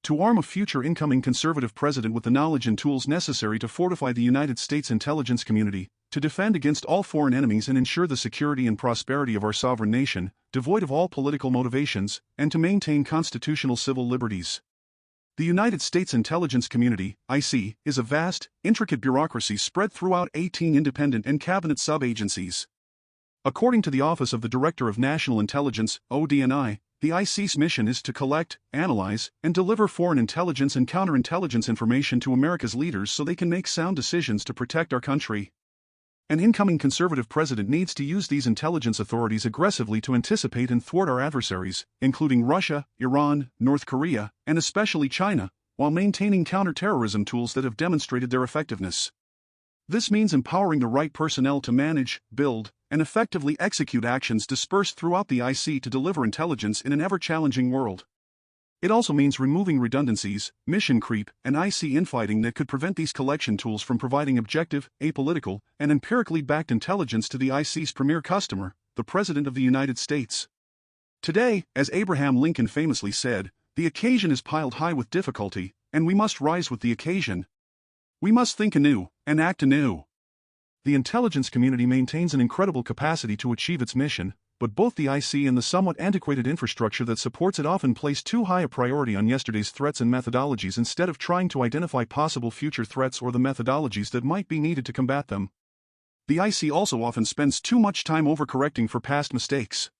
to arm a future incoming conservative president with the knowledge and tools necessary to fortify the United States intelligence community, to defend against all foreign enemies and ensure the security and prosperity of our sovereign nation, devoid of all political motivations, and to maintain constitutional civil liberties. The United States intelligence community, IC, is a vast, intricate bureaucracy spread throughout 18 independent and cabinet sub-agencies. According to the Office of the Director of National Intelligence, ODNI, the IC's mission is to collect, analyze, and deliver foreign intelligence and counterintelligence information to America's leaders so they can make sound decisions to protect our country. An incoming conservative president needs to use these intelligence authorities aggressively to anticipate and thwart our adversaries, including Russia, Iran, North Korea, and especially China, while maintaining counterterrorism tools that have demonstrated their effectiveness. This means empowering the right personnel to manage, build, and effectively execute actions dispersed throughout the IC to deliver intelligence in an ever-challenging world. It also means removing redundancies, mission creep, and IC infighting that could prevent these collection tools from providing objective, apolitical, and empirically backed intelligence to the IC's premier customer, the President of the United States. Today, as Abraham Lincoln famously said, the occasion is piled high with difficulty, and we must rise with the occasion. We must think anew, and act anew. The intelligence community maintains an incredible capacity to achieve its mission, but both the IC and the somewhat antiquated infrastructure that supports it often place too high a priority on yesterday's threats and methodologies instead of trying to identify possible future threats or the methodologies that might be needed to combat them. The IC also often spends too much time overcorrecting for past mistakes.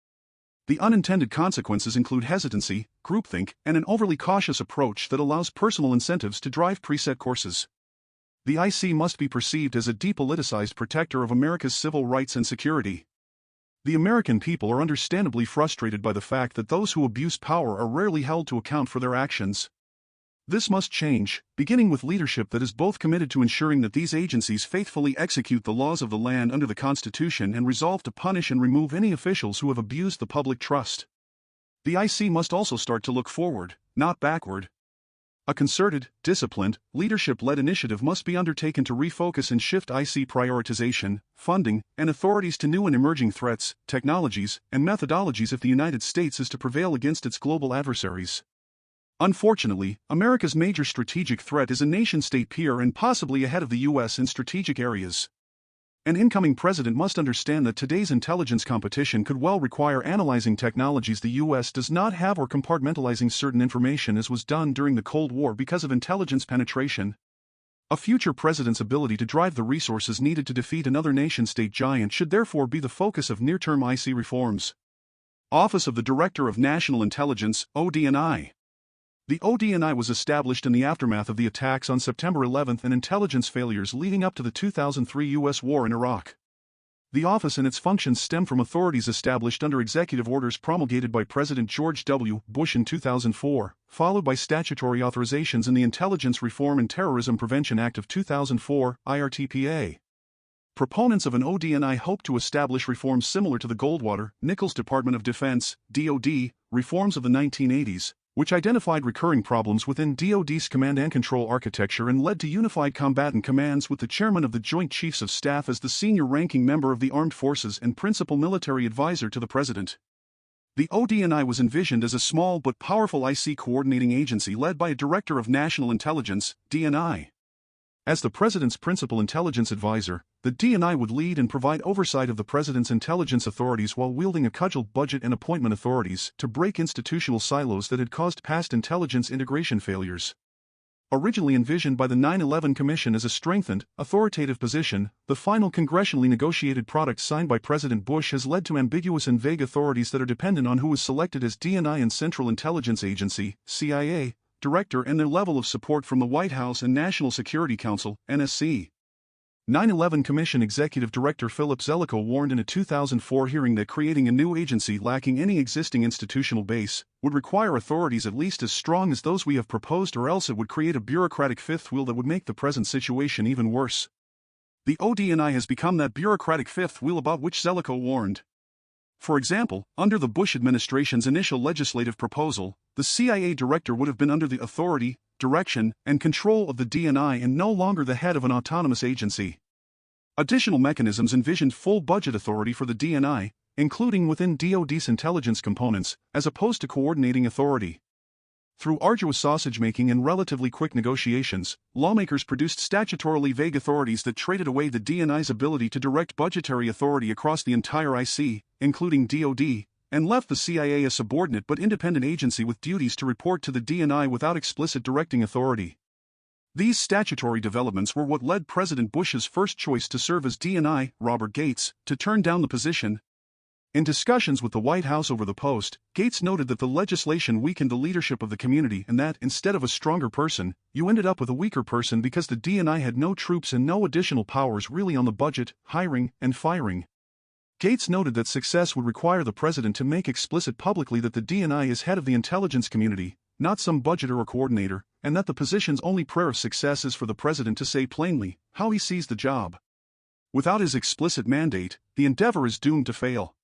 The unintended consequences include hesitancy, groupthink, and an overly cautious approach that allows personal incentives to drive preset courses. The IC must be perceived as a depoliticized protector of America's civil rights and security. The American people are understandably frustrated by the fact that those who abuse power are rarely held to account for their actions. This must change, beginning with leadership that is both committed to ensuring that these agencies faithfully execute the laws of the land under the Constitution and resolve to punish and remove any officials who have abused the public trust. The IC must also start to look forward, not backward. A concerted, disciplined, leadership-led initiative must be undertaken to refocus and shift IC prioritization, funding, and authorities to new and emerging threats, technologies, and methodologies if the United States is to prevail against its global adversaries. Unfortunately, America's major strategic threat is a nation-state peer and possibly ahead of the U.S. in strategic areas. An incoming president must understand that today's intelligence competition could well require analyzing technologies the U.S. does not have or compartmentalizing certain information as was done during the Cold War because of intelligence penetration. A future president's ability to drive the resources needed to defeat another nation-state giant should therefore be the focus of near-term IC reforms. Office of the Director of National Intelligence, ODNI. The ODNI was established in the aftermath of the attacks on September 11 and intelligence failures leading up to the 2003 U.S. war in Iraq. The office and its functions stem from authorities established under executive orders promulgated by President George W. Bush in 2004, followed by statutory authorizations in the Intelligence Reform and Terrorism Prevention Act of 2004, IRTPA. Proponents of an ODNI hope to establish reforms similar to the Goldwater-Nichols Department of Defense, DoD, reforms of the 1980s, which identified recurring problems within DoD's command and control architecture and led to unified combatant commands with the chairman of the Joint Chiefs of Staff as the senior-ranking member of the armed forces and principal military advisor to the president. The ODNI was envisioned as a small but powerful IC coordinating agency led by a Director of National Intelligence, DNI. As the president's principal intelligence advisor, the DNI would lead and provide oversight of the president's intelligence authorities while wielding a cudgel budget and appointment authorities to break institutional silos that had caused past intelligence integration failures. Originally envisioned by the 9/11 Commission as a strengthened, authoritative position, the final congressionally negotiated product signed by President Bush has led to ambiguous and vague authorities that are dependent on who is selected as DNI and Central Intelligence Agency, CIA, Director and their level of support from the White House and National Security Council, NSC. 9/11 Commission Executive Director Philip Zelikow warned in a 2004 hearing that creating a new agency lacking any existing institutional base would require authorities at least as strong as those we have proposed, or else it would create a bureaucratic fifth wheel that would make the present situation even worse. The ODNI has become that bureaucratic fifth wheel about which Zelikow warned. For example, under the Bush administration's initial legislative proposal, the CIA director would have been under the authority, direction, and control of the DNI and no longer the head of an autonomous agency. Additional mechanisms envisioned full budget authority for the DNI, including within DoD's intelligence components, as opposed to coordinating authority. Through arduous sausage-making and relatively quick negotiations, lawmakers produced statutorily vague authorities that traded away the DNI's ability to direct budgetary authority across the entire IC, including DoD, and left the CIA a subordinate but independent agency with duties to report to the DNI without explicit directing authority. These statutory developments were what led President Bush's first choice to serve as DNI, Robert Gates, to turn down the position. In discussions with the White House over the post, Gates noted that the legislation weakened the leadership of the community and that, instead of a stronger person, you ended up with a weaker person because the DNI had no troops and no additional powers really on the budget, hiring, and firing. Gates noted that success would require the president to make explicit publicly that the DNI is head of the intelligence community, not some budgeter or coordinator, and that the position's only prayer of success is for the president to say plainly how he sees the job. Without his explicit mandate, the endeavor is doomed to fail.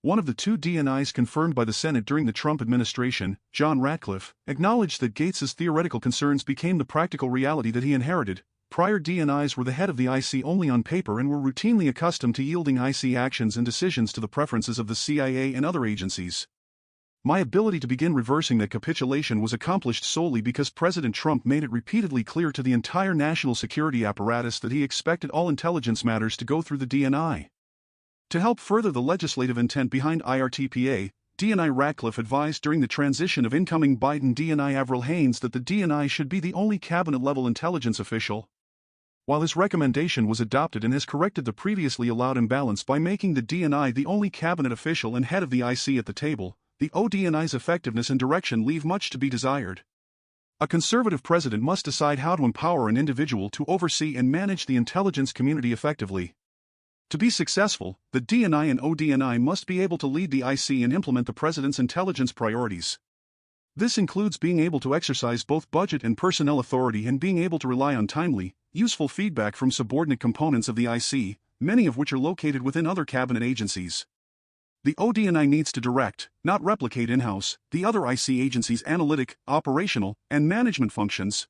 One of the two DNIs confirmed by the Senate during the Trump administration, John Ratcliffe, acknowledged that Gates's theoretical concerns became the practical reality that he inherited. Prior DNIs were the head of the IC only on paper and were routinely accustomed to yielding IC actions and decisions to the preferences of the CIA and other agencies. My ability to begin reversing that capitulation was accomplished solely because President Trump made it repeatedly clear to the entire national security apparatus that he expected all intelligence matters to go through the DNI. To help further the legislative intent behind IRTPA, DNI Ratcliffe advised during the transition of incoming Biden DNI Avril Haines that the DNI should be the only cabinet-level intelligence official. While his recommendation was adopted and has corrected the previously allowed imbalance by making the DNI the only cabinet official and head of the IC at the table, the ODNI's effectiveness and direction leave much to be desired. A conservative president must decide how to empower an individual to oversee and manage the intelligence community effectively. To be successful, the DNI and ODNI must be able to lead the IC and implement the president's intelligence priorities. This includes being able to exercise both budget and personnel authority and being able to rely on timely, useful feedback from subordinate components of the IC, many of which are located within other cabinet agencies. The ODNI needs to direct, not replicate in-house, the other IC agencies' analytic, operational, and management functions.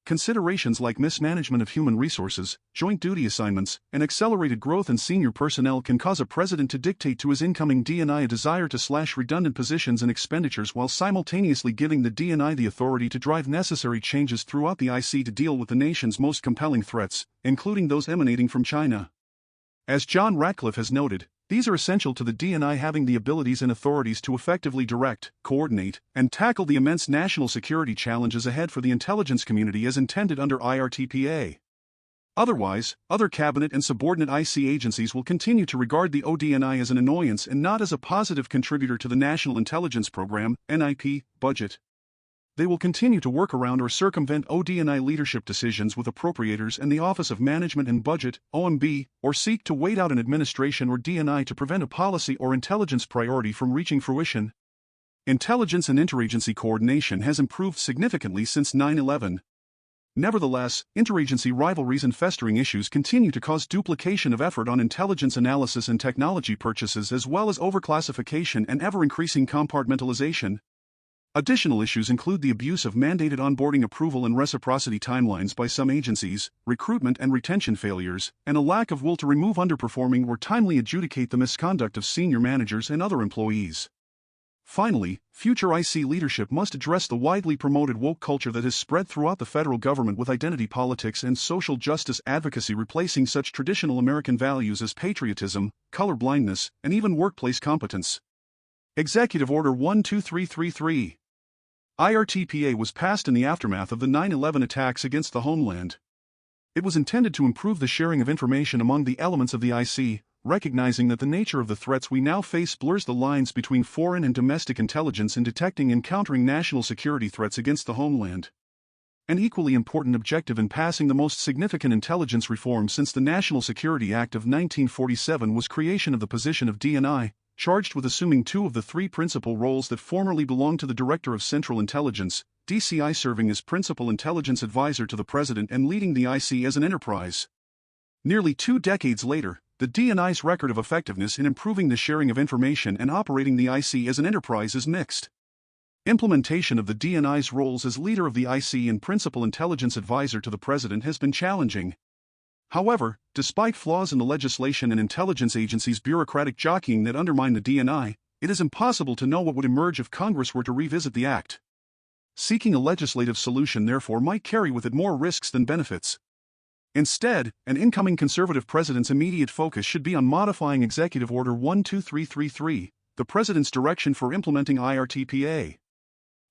Considerations like mismanagement of human resources, joint duty assignments, and accelerated growth in senior personnel can cause a president to dictate to his incoming DNI a desire to slash redundant positions and expenditures while simultaneously giving the DNI the authority to drive necessary changes throughout the IC to deal with the nation's most compelling threats, including those emanating from China. As John Ratcliffe has noted, these are essential to the DNI having the abilities and authorities to effectively direct, coordinate, and tackle the immense national security challenges ahead for the intelligence community as intended under IRTPA. Otherwise, other cabinet and subordinate IC agencies will continue to regard the ODNI as an annoyance and not as a positive contributor to the National Intelligence Program, NIP, budget. They will continue to work around or circumvent ODNI leadership decisions with appropriators and the Office of Management and Budget, OMB, or seek to wait out an administration or DNI to prevent a policy or intelligence priority from reaching fruition. Intelligence and interagency coordination has improved significantly since 9/11. Nevertheless, interagency rivalries and festering issues continue to cause duplication of effort on intelligence analysis and technology purchases as well as overclassification and ever-increasing compartmentalization. Additional issues include the abuse of mandated onboarding approval and reciprocity timelines by some agencies, recruitment and retention failures, and a lack of will to remove underperforming or timely adjudicate the misconduct of senior managers and other employees. Finally, future IC leadership must address the widely promoted woke culture that has spread throughout the federal government with identity politics and social justice advocacy replacing such traditional American values as patriotism, colorblindness, and even workplace competence. Executive Order 12333. IRTPA was passed in the aftermath of the 9/11 attacks against the homeland. It was intended to improve the sharing of information among the elements of the IC, recognizing that the nature of the threats we now face blurs the lines between foreign and domestic intelligence in detecting and countering national security threats against the homeland. An equally important objective in passing the most significant intelligence reform since the National Security Act of 1947 was creation of the position of DNI, charged with assuming two of the three principal roles that formerly belonged to the Director of Central Intelligence, DCI serving as Principal Intelligence Advisor to the President and leading the IC as an enterprise. Nearly 2 decades later, the DNI's record of effectiveness in improving the sharing of information and operating the IC as an enterprise is mixed. Implementation of the DNI's roles as leader of the IC and Principal Intelligence Advisor to the President has been challenging. However, despite flaws in the legislation and intelligence agencies' bureaucratic jockeying that undermine the DNI, it is impossible to know what would emerge if Congress were to revisit the act. Seeking a legislative solution therefore might carry with it more risks than benefits. Instead, an incoming conservative president's immediate focus should be on modifying Executive Order 12333, the president's direction for implementing IRTPA.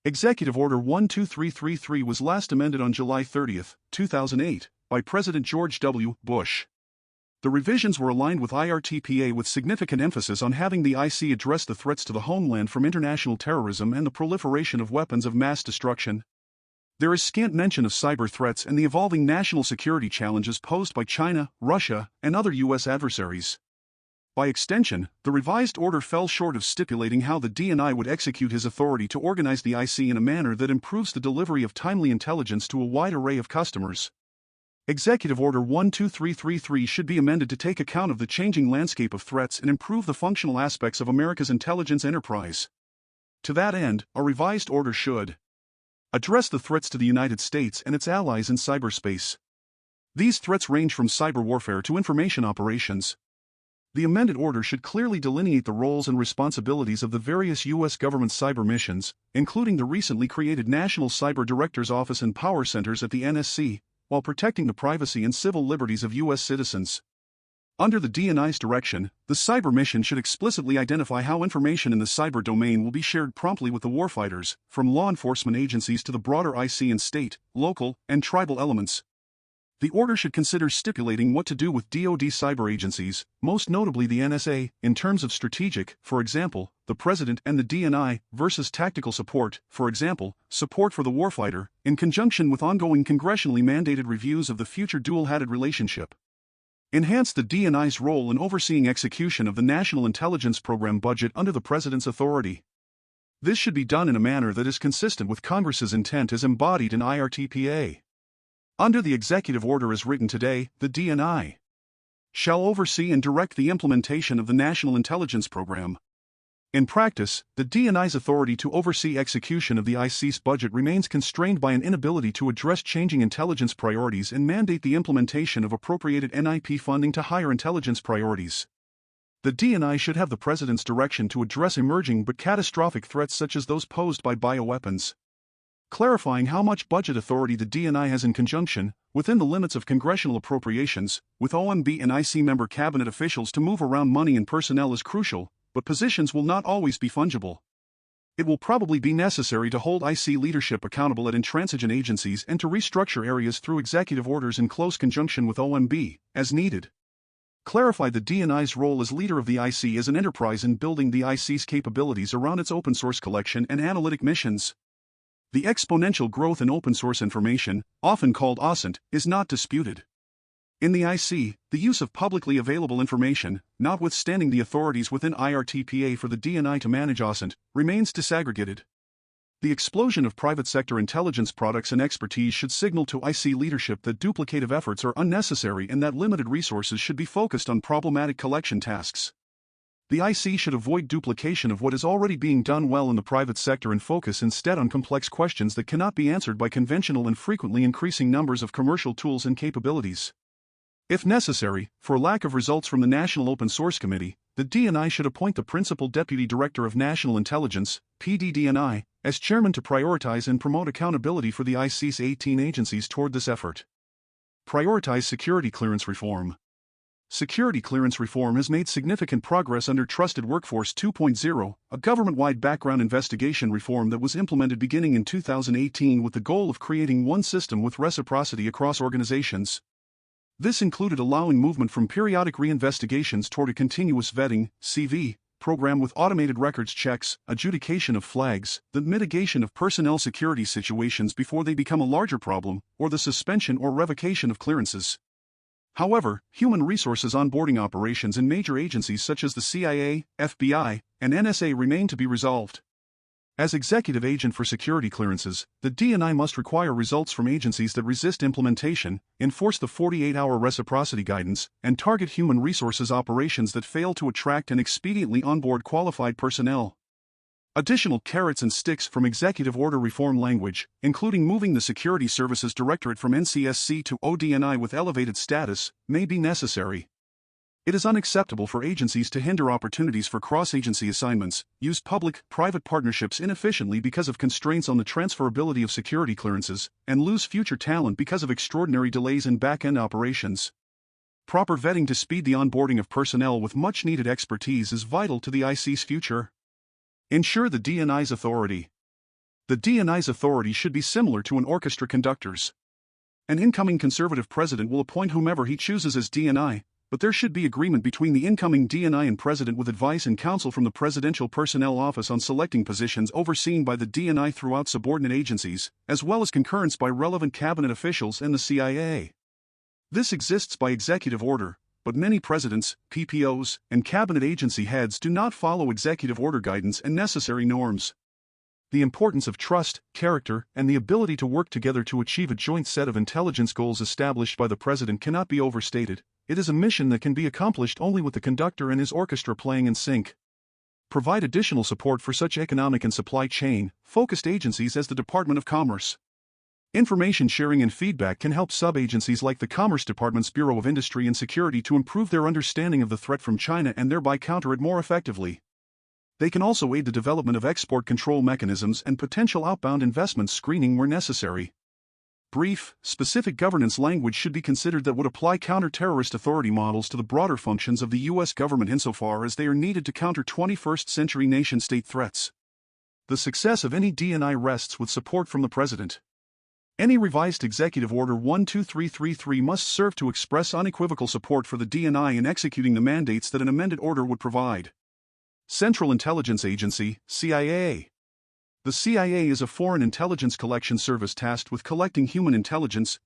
Executive Order 12333 was last amended on July 30, 2008, by President George W. Bush. The revisions were aligned with IRTPA with significant emphasis on having the IC address the threats to the homeland from international terrorism and the proliferation of weapons of mass destruction. There is scant mention of cyber threats and the evolving national security challenges posed by China, Russia, and other U.S. adversaries. By extension, the revised order fell short of stipulating how the DNI would execute his authority to organize the IC in a manner that improves the delivery of timely intelligence to a wide array of customers. Executive Order 12333 should be amended to take account of the changing landscape of threats and improve the functional aspects of America's intelligence enterprise. To that end, a revised order should address the threats to the United States and its allies in cyberspace. These threats range from cyber warfare to information operations. The amended order should clearly delineate the roles and responsibilities of the various U.S. government cyber missions, including the recently created National Cyber Director's Office and Power Centers at the NSC, while protecting the privacy and civil liberties of U.S. citizens. Under the DNI's direction, the cyber mission should explicitly identify how information in the cyber domain will be shared promptly with the warfighters, from law enforcement agencies to the broader IC and state, local, and tribal elements. The order should consider stipulating what to do with DoD cyber agencies, most notably the NSA, in terms of strategic, for example, the President and the DNI, versus tactical support, for example, support for the warfighter, in conjunction with ongoing congressionally mandated reviews of the future dual-hatted relationship. Enhance the DNI's role in overseeing execution of the National Intelligence Program budget under the President's authority. This should be done in a manner that is consistent with Congress's intent as embodied in IRTPA. Under the executive order as written today, the DNI shall oversee and direct the implementation of the National Intelligence Program. In practice, the DNI's authority to oversee execution of the IC's budget remains constrained by an inability to address changing intelligence priorities and mandate the implementation of appropriated NIP funding to higher intelligence priorities. The DNI should have the President's direction to address emerging but catastrophic threats such as those posed by bioweapons. Clarifying how much budget authority the DNI has in conjunction, within the limits of congressional appropriations, with OMB and IC member cabinet officials to move around money and personnel is crucial, but positions will not always be fungible. It will probably be necessary to hold IC leadership accountable at intransigent agencies and to restructure areas through executive orders in close conjunction with OMB, as needed. Clarify the DNI's role as leader of the IC as an enterprise in building the IC's capabilities around its open source collection and analytic missions. The exponential growth in open source information, often called OSINT, is not disputed. In the IC, the use of publicly available information, notwithstanding the authorities within IRTPA for the DNI to manage OSINT, remains disaggregated. The explosion of private sector intelligence products and expertise should signal to IC leadership that duplicative efforts are unnecessary and that limited resources should be focused on problematic collection tasks. The IC should avoid duplication of what is already being done well in the private sector and focus instead on complex questions that cannot be answered by conventional and frequently increasing numbers of commercial tools and capabilities. If necessary, for lack of results from the National Open Source Committee, the DNI should appoint the Principal Deputy Director of National Intelligence, PDDNI, as chairman to prioritize and promote accountability for the IC's 18 agencies toward this effort. Prioritize security clearance reform. Security clearance reform has made significant progress under Trusted Workforce 2.0, a government-wide background investigation reform that was implemented beginning in 2018 with the goal of creating one system with reciprocity across organizations. This included allowing movement from periodic reinvestigations toward a continuous vetting (CV) program with automated records checks, adjudication of flags, the mitigation of personnel security situations before they become a larger problem, or the suspension or revocation of clearances. However, human resources onboarding operations in major agencies such as the CIA, FBI, and NSA remain to be resolved. As executive agent for security clearances, the DNI must require results from agencies that resist implementation, enforce the 48-hour reciprocity guidance, and target human resources operations that fail to attract and expediently onboard qualified personnel. Additional carrots and sticks from executive order reform language, including moving the Security Services Directorate from NCSC to ODNI with elevated status, may be necessary. It is unacceptable for agencies to hinder opportunities for cross-agency assignments, use public-private partnerships inefficiently because of constraints on the transferability of security clearances, and lose future talent because of extraordinary delays in back-end operations. Proper vetting to speed the onboarding of personnel with much-needed expertise is vital to the IC's future. Ensure the D&I's authority. The D&I's authority should be similar to an orchestra conductor's. An incoming conservative president will appoint whomever he chooses as D&I, but there should be agreement between the incoming D&I and president with advice and counsel from the Presidential Personnel Office on selecting positions overseen by the D&I throughout subordinate agencies, as well as concurrence by relevant cabinet officials and the CIA. This exists by executive order, but many presidents, PPOs, and cabinet agency heads do not follow executive order guidance and necessary norms. The importance of trust, character, and the ability to work together to achieve a joint set of intelligence goals established by the president cannot be overstated. It is a mission that can be accomplished only with the conductor and his orchestra playing in sync. Provide additional support for such economic and supply chain focused agencies as the Department of Commerce. Information sharing and feedback can help sub-agencies like the Commerce Department's Bureau of Industry and Security to improve their understanding of the threat from China and thereby counter it more effectively. They can also aid the development of export control mechanisms and potential outbound investment screening where necessary. Brief, specific governance language should be considered that would apply counter-terrorist authority models to the broader functions of the U.S. government insofar as they are needed to counter 21st-century nation-state threats. The success of any D&I rests with support from the President. Any revised Executive Order 12333 must serve to express unequivocal support for the D&I in executing the mandates that an amended order would provide. Central Intelligence Agency, CIA. The CIA is a foreign intelligence collection service tasked with collecting human intelligence,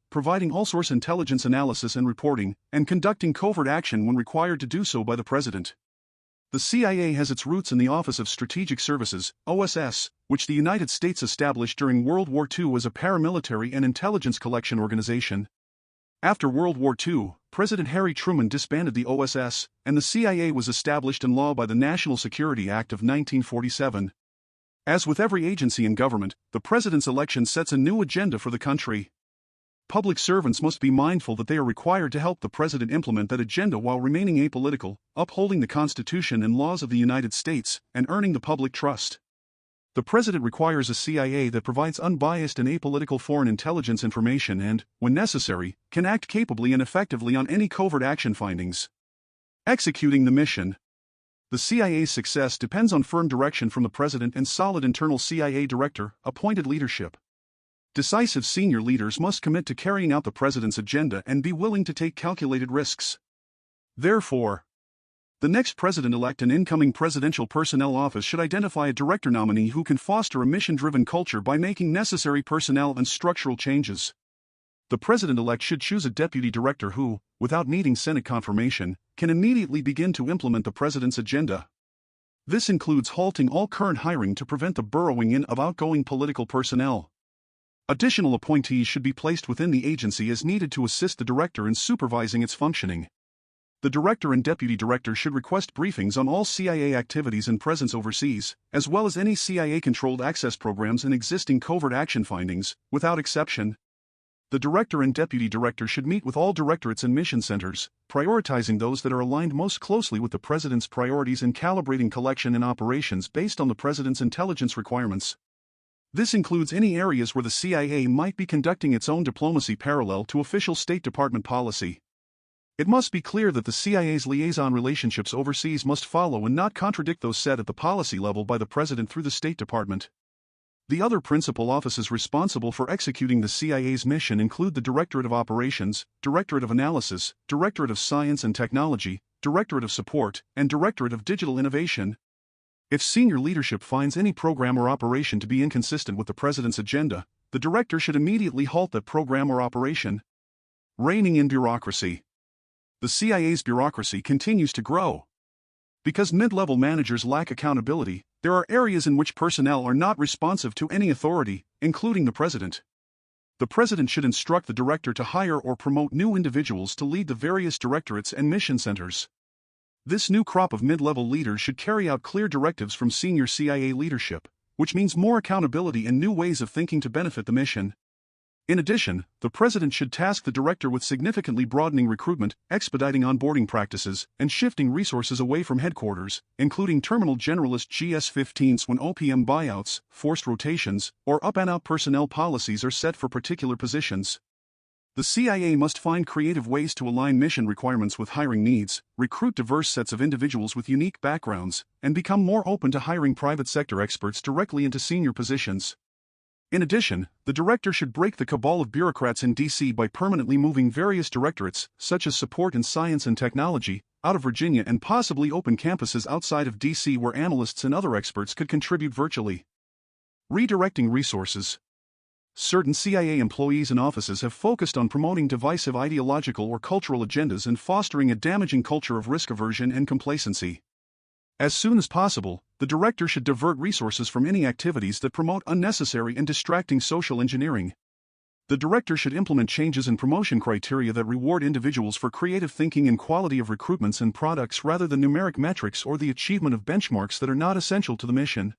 providing all-source intelligence analysis and reporting, and conducting covert action when required to do so by the President. The CIA has its roots in the Office of Strategic Services, OSS, which the United States established during World War II as a paramilitary and intelligence collection organization. After World War II, President Harry Truman disbanded the OSS, and the CIA was established in law by the National Security Act of 1947. As with every agency in government, the president's election sets a new agenda for the country. Public servants must be mindful that they are required to help the president implement that agenda while remaining apolitical, upholding the Constitution and laws of the United States, and earning the public trust. The president requires a CIA that provides unbiased and apolitical foreign intelligence information and, when necessary, can act capably and effectively on any covert action findings. Executing the mission. The CIA's success depends on firm direction from the president and solid internal CIA director, appointed leadership. Decisive senior leaders must commit to carrying out the president's agenda and be willing to take calculated risks. Therefore, the next president-elect and incoming Presidential Personnel Office should identify a director nominee who can foster a mission-driven culture by making necessary personnel and structural changes. The president-elect should choose a deputy director who, without needing Senate confirmation, can immediately begin to implement the president's agenda. This includes halting all current hiring to prevent the burrowing in of outgoing political personnel. Additional appointees should be placed within the agency as needed to assist the director in supervising its functioning. The director and deputy director should request briefings on all CIA activities and presence overseas, as well as any CIA-controlled access programs and existing covert action findings, without exception. The director and deputy director should meet with all directorates and mission centers, prioritizing those that are aligned most closely with the president's priorities and calibrating collection and operations based on the president's intelligence requirements. This includes any areas where the CIA might be conducting its own diplomacy parallel to official State Department policy. It must be clear that the CIA's liaison relationships overseas must follow and not contradict those set at the policy level by the President through the State Department. The other principal offices responsible for executing the CIA's mission include the Directorate of Operations, Directorate of Analysis, Directorate of Science and Technology, Directorate of Support, and Directorate of Digital Innovation. If senior leadership finds any program or operation to be inconsistent with the President's agenda, the director should immediately halt that program or operation. Reining in bureaucracy. The CIA's bureaucracy continues to grow. Because mid-level managers lack accountability, there are areas in which personnel are not responsive to any authority, including the President. The President should instruct the director to hire or promote new individuals to lead the various directorates and mission centers. This new crop of mid-level leaders should carry out clear directives from senior CIA leadership, which means more accountability and new ways of thinking to benefit the mission. In addition, the president should task the director with significantly broadening recruitment, expediting onboarding practices, and shifting resources away from headquarters, including terminal generalist GS-15s when OPM buyouts, forced rotations, or up-and-out personnel policies are set for particular positions. The CIA must find creative ways to align mission requirements with hiring needs, recruit diverse sets of individuals with unique backgrounds, and become more open to hiring private sector experts directly into senior positions. In addition, the director should break the cabal of bureaucrats in D.C. by permanently moving various directorates, such as support in science and technology, out of Virginia and possibly open campuses outside of D.C. where analysts and other experts could contribute virtually. Redirecting resources. Certain CIA employees and offices have focused on promoting divisive ideological or cultural agendas and fostering a damaging culture of risk aversion and complacency. As soon as possible, the director should divert resources from any activities that promote unnecessary and distracting social engineering. The director should implement changes in promotion criteria that reward individuals for creative thinking and quality of recruitments and products rather than numeric metrics or the achievement of benchmarks that are not essential to the mission.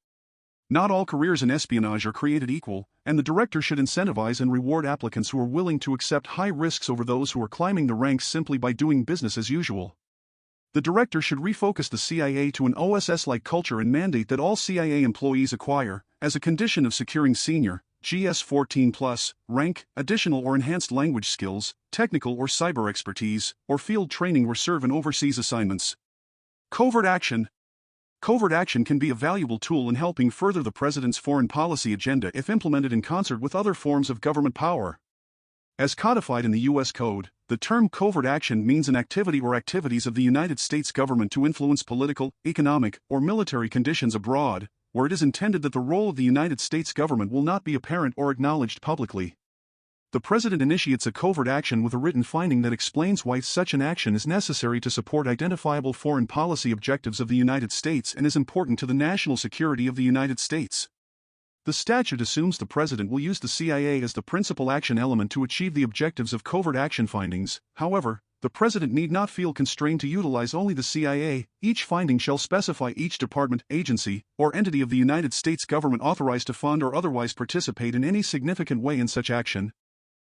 Not all careers in espionage are created equal, and the director should incentivize and reward applicants who are willing to accept high risks over those who are climbing the ranks simply by doing business as usual. The director should refocus the CIA to an OSS-like culture and mandate that all CIA employees acquire, as a condition of securing senior, GS-14+, rank, additional or enhanced language skills, technical or cyber expertise, or field training or serve in overseas assignments. Covert action. Covert action can be a valuable tool in helping further the president's foreign policy agenda if implemented in concert with other forms of government power. As codified in the U.S. Code, the term covert action means an activity or activities of the United States government to influence political, economic, or military conditions abroad, where it is intended that the role of the United States government will not be apparent or acknowledged publicly. The president initiates a covert action with a written finding that explains why such an action is necessary to support identifiable foreign policy objectives of the United States and is important to the national security of the United States. The statute assumes the president will use the CIA as the principal action element to achieve the objectives of covert action findings. However, the president need not feel constrained to utilize only the CIA. Each finding shall specify each department, agency, or entity of the United States government authorized to fund or otherwise participate in any significant way in such action.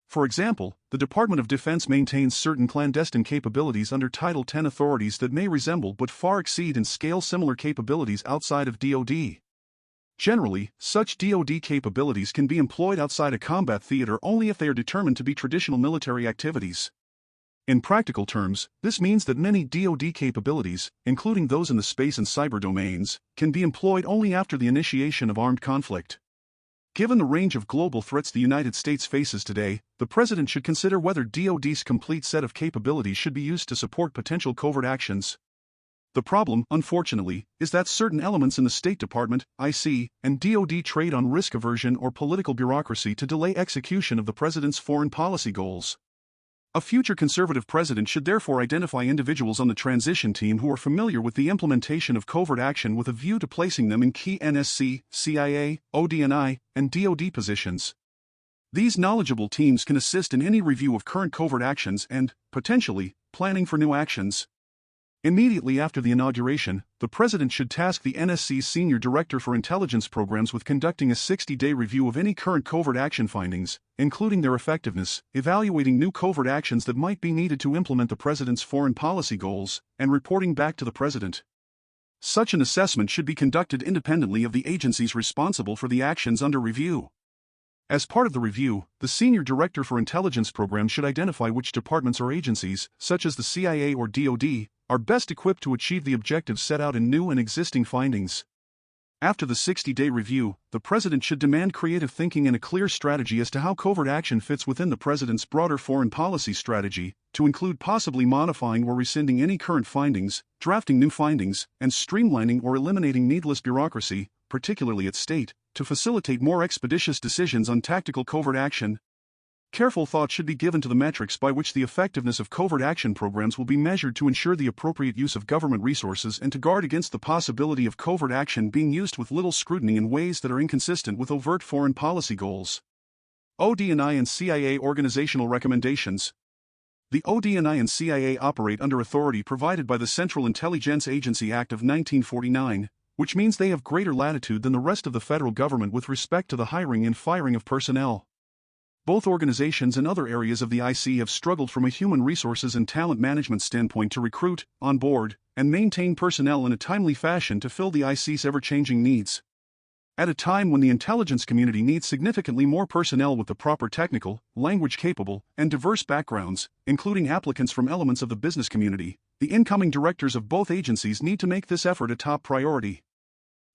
For example, the Department of Defense maintains certain clandestine capabilities under Title X authorities that may resemble but far exceed in scale similar capabilities outside of DoD. Generally, such DoD capabilities can be employed outside a combat theater only if they are determined to be traditional military activities. In practical terms, this means that many DoD capabilities, including those in the space and cyber domains, can be employed only after the initiation of armed conflict. Given the range of global threats the United States faces today, the president should consider whether DoD's complete set of capabilities should be used to support potential covert actions. The problem, unfortunately, is that certain elements in the State Department, IC, and DoD trade on risk aversion or political bureaucracy to delay execution of the president's foreign policy goals. A future conservative president should therefore identify individuals on the transition team who are familiar with the implementation of covert action with a view to placing them in key NSC, CIA, ODNI, and DoD positions. These knowledgeable teams can assist in any review of current covert actions and, potentially, planning for new actions. Immediately after the inauguration, the president should task the NSC's Senior Director for Intelligence Programs with conducting a 60-day review of any current covert action findings, including their effectiveness, evaluating new covert actions that might be needed to implement the president's foreign policy goals, and reporting back to the president. Such an assessment should be conducted independently of the agencies responsible for the actions under review. As part of the review, the Senior Director for Intelligence Programs should identify which departments or agencies, such as the CIA or DoD, are best equipped to achieve the objectives set out in new and existing findings. After the 60-day review, the president should demand creative thinking and a clear strategy as to how covert action fits within the president's broader foreign policy strategy, to include possibly modifying or rescinding any current findings, drafting new findings, and streamlining or eliminating needless bureaucracy, particularly at state, to facilitate more expeditious decisions on tactical covert action. Careful thought should be given to the metrics by which the effectiveness of covert action programs will be measured to ensure the appropriate use of government resources and to guard against the possibility of covert action being used with little scrutiny in ways that are inconsistent with overt foreign policy goals. ODNI and CIA organizational recommendations. The ODNI and CIA operate under authority provided by the Central Intelligence Agency Act of 1949, which means they have greater latitude than the rest of the federal government with respect to the hiring and firing of personnel. Both organizations and other areas of the IC have struggled from a human resources and talent management standpoint to recruit, onboard, and maintain personnel in a timely fashion to fill the IC's ever-changing needs. At a time when the intelligence community needs significantly more personnel with the proper technical, language-capable, and diverse backgrounds, including applicants from elements of the business community, the incoming directors of both agencies need to make this effort a top priority.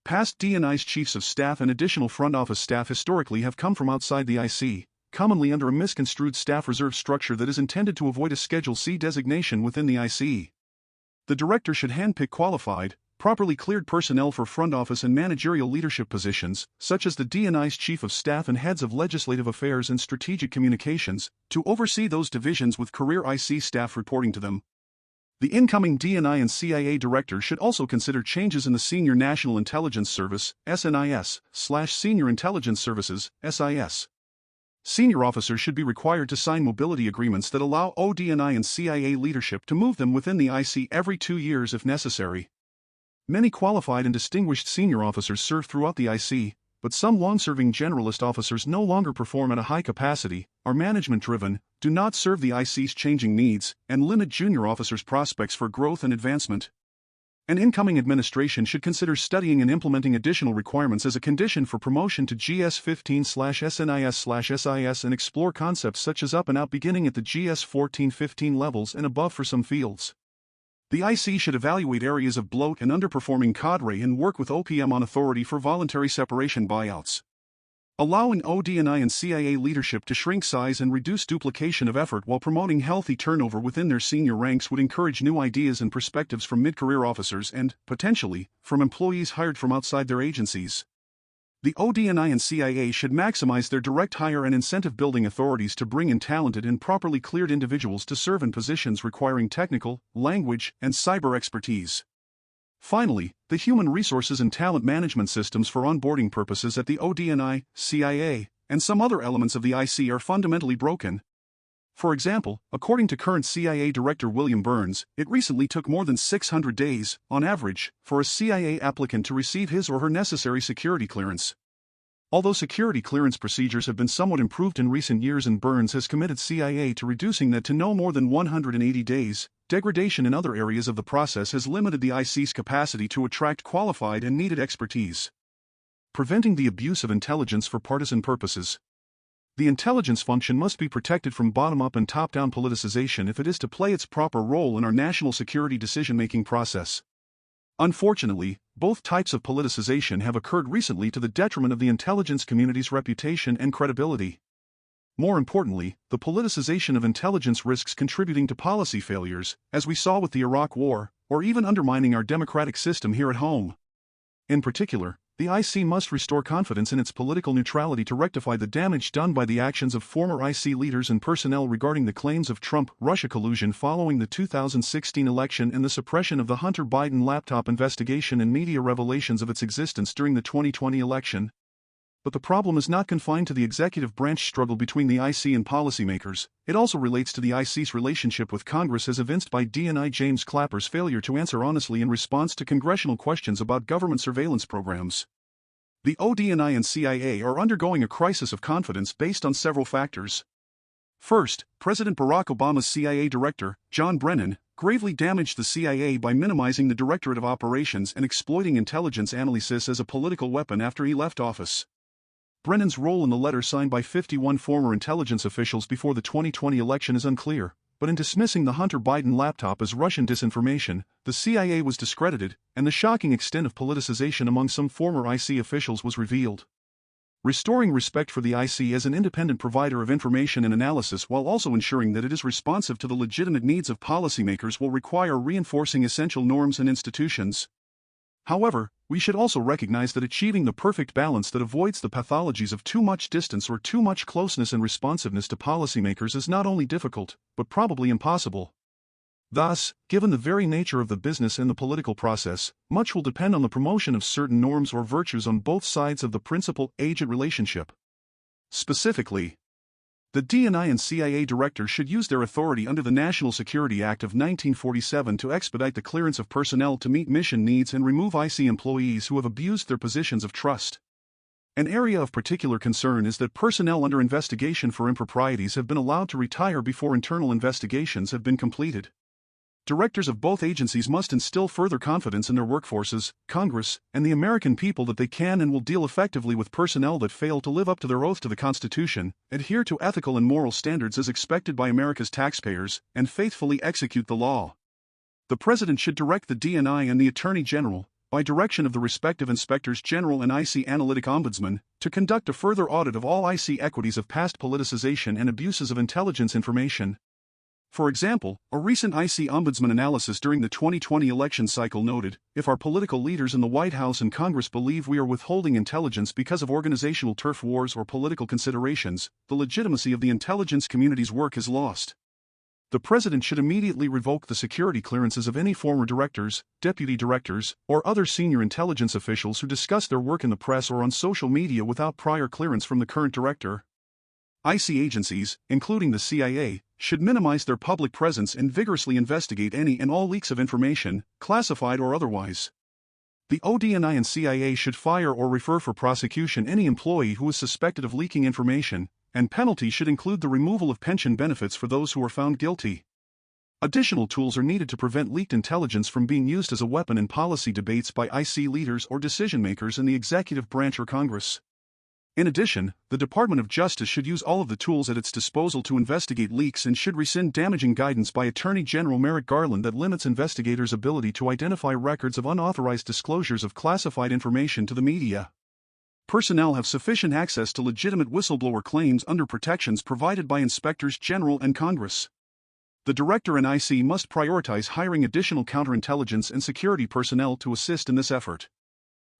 Past D&I's chiefs of staff and additional front office staff historically have come from outside the IC, commonly under a misconstrued staff reserve structure that is intended to avoid a Schedule C designation within the IC. The director should handpick qualified, properly cleared personnel for front office and managerial leadership positions, such as the D&I's chief of staff and heads of legislative affairs and strategic communications, to oversee those divisions with career IC staff reporting to them. The incoming D&I and CIA director should also consider changes in the Senior National Intelligence Service, SNIS/Senior Intelligence Services, SIS. Senior officers should be required to sign mobility agreements that allow OD&I and CIA leadership to move them within the IC every 2 years if necessary. Many qualified and distinguished senior officers serve throughout the IC, but some long-serving generalist officers no longer perform at a high capacity, are management-driven, do not serve the IC's changing needs, and limit junior officers' prospects for growth and advancement. An incoming administration should consider studying and implementing additional requirements as a condition for promotion to GS-15/SNIS/SIS and explore concepts such as up and out beginning at the GS-14-15 levels and above for some fields. The IC should evaluate areas of bloat and underperforming cadre and work with OPM on authority for voluntary separation buyouts. Allowing OD&I and CIA leadership to shrink size and reduce duplication of effort while promoting healthy turnover within their senior ranks would encourage new ideas and perspectives from mid-career officers and, potentially, from employees hired from outside their agencies. The OD&I and CIA should maximize their direct hire and incentive-building authorities to bring in talented and properly cleared individuals to serve in positions requiring technical, language, and cyber expertise. Finally, the human resources and talent management systems for onboarding purposes at the OD&I, CIA, and some other elements of the IC are fundamentally broken. For example, according to current CIA Director William Burns, it recently took more than 600 days, on average, for a CIA applicant to receive his or her necessary security clearance. Although security clearance procedures have been somewhat improved in recent years and Burns has committed CIA to reducing that to no more than 180 days, degradation in other areas of the process has limited the IC's capacity to attract qualified and needed expertise. Preventing the abuse of intelligence for partisan purposes. The intelligence function must be protected from bottom-up and top-down politicization if it is to play its proper role in our national security decision-making process. Unfortunately, both types of politicization have occurred recently to the detriment of the intelligence community's reputation and credibility. More importantly, the politicization of intelligence risks contributing to policy failures, as we saw with the Iraq War, or even undermining our democratic system here at home. In particular, the IC must restore confidence in its political neutrality to rectify the damage done by the actions of former IC leaders and personnel regarding the claims of Trump-Russia collusion following the 2016 election and the suppression of the Hunter Biden laptop investigation and media revelations of its existence during the 2020 election. But the problem is not confined to the executive branch struggle between the IC and policymakers, it also relates to the IC's relationship with Congress as evinced by D&I James Clapper's failure to answer honestly in response to congressional questions about government surveillance programs. The OD&I and CIA are undergoing a crisis of confidence based on several factors. First, President Barack Obama's CIA director, John Brennan, gravely damaged the CIA by minimizing the Directorate of Operations and exploiting intelligence analysis as a political weapon after he left office. Brennan's role in the letter signed by 51 former intelligence officials before the 2020 election is unclear, but in dismissing the Hunter Biden laptop as Russian disinformation, the CIA was discredited, and the shocking extent of politicization among some former IC officials was revealed. Restoring respect for the IC as an independent provider of information and analysis while also ensuring that it is responsive to the legitimate needs of policymakers will require reinforcing essential norms and institutions. However, we should also recognize that achieving the perfect balance that avoids the pathologies of too much distance or too much closeness and responsiveness to policymakers is not only difficult, but probably impossible. Thus, given the very nature of the business and the political process, much will depend on the promotion of certain norms or virtues on both sides of the principal-agent relationship. Specifically, the D&I and CIA directors should use their authority under the National Security Act of 1947 to expedite the clearance of personnel to meet mission needs and remove IC employees who have abused their positions of trust. An area of particular concern is that personnel under investigation for improprieties have been allowed to retire before internal investigations have been completed. Directors of both agencies must instill further confidence in their workforces, Congress, and the American people that they can and will deal effectively with personnel that fail to live up to their oath to the Constitution, adhere to ethical and moral standards as expected by America's taxpayers, and faithfully execute the law. The President should direct the DNI and the Attorney General, by direction of the respective Inspectors General and IC Analytic Ombudsman, to conduct a further audit of all IC equities of past politicization and abuses of intelligence information. For example, a recent IC Ombudsman analysis during the 2020 election cycle noted, if our political leaders in the White House and Congress believe we are withholding intelligence because of organizational turf wars or political considerations, the legitimacy of the intelligence community's work is lost. The President should immediately revoke the security clearances of any former directors, deputy directors, or other senior intelligence officials who discuss their work in the press or on social media without prior clearance from the current director. IC agencies, including the CIA, should minimize their public presence and vigorously investigate any and all leaks of information, classified or otherwise. The ODNI and CIA should fire or refer for prosecution any employee who is suspected of leaking information, and penalties should include the removal of pension benefits for those who are found guilty. Additional tools are needed to prevent leaked intelligence from being used as a weapon in policy debates by IC leaders or decision-makers in the executive branch or Congress. In addition, the Department of Justice should use all of the tools at its disposal to investigate leaks and should rescind damaging guidance by Attorney General Merrick Garland that limits investigators' ability to identify records of unauthorized disclosures of classified information to the media. Personnel have sufficient access to legitimate whistleblower claims under protections provided by Inspectors General and Congress. The Director and IC must prioritize hiring additional counterintelligence and security personnel to assist in this effort.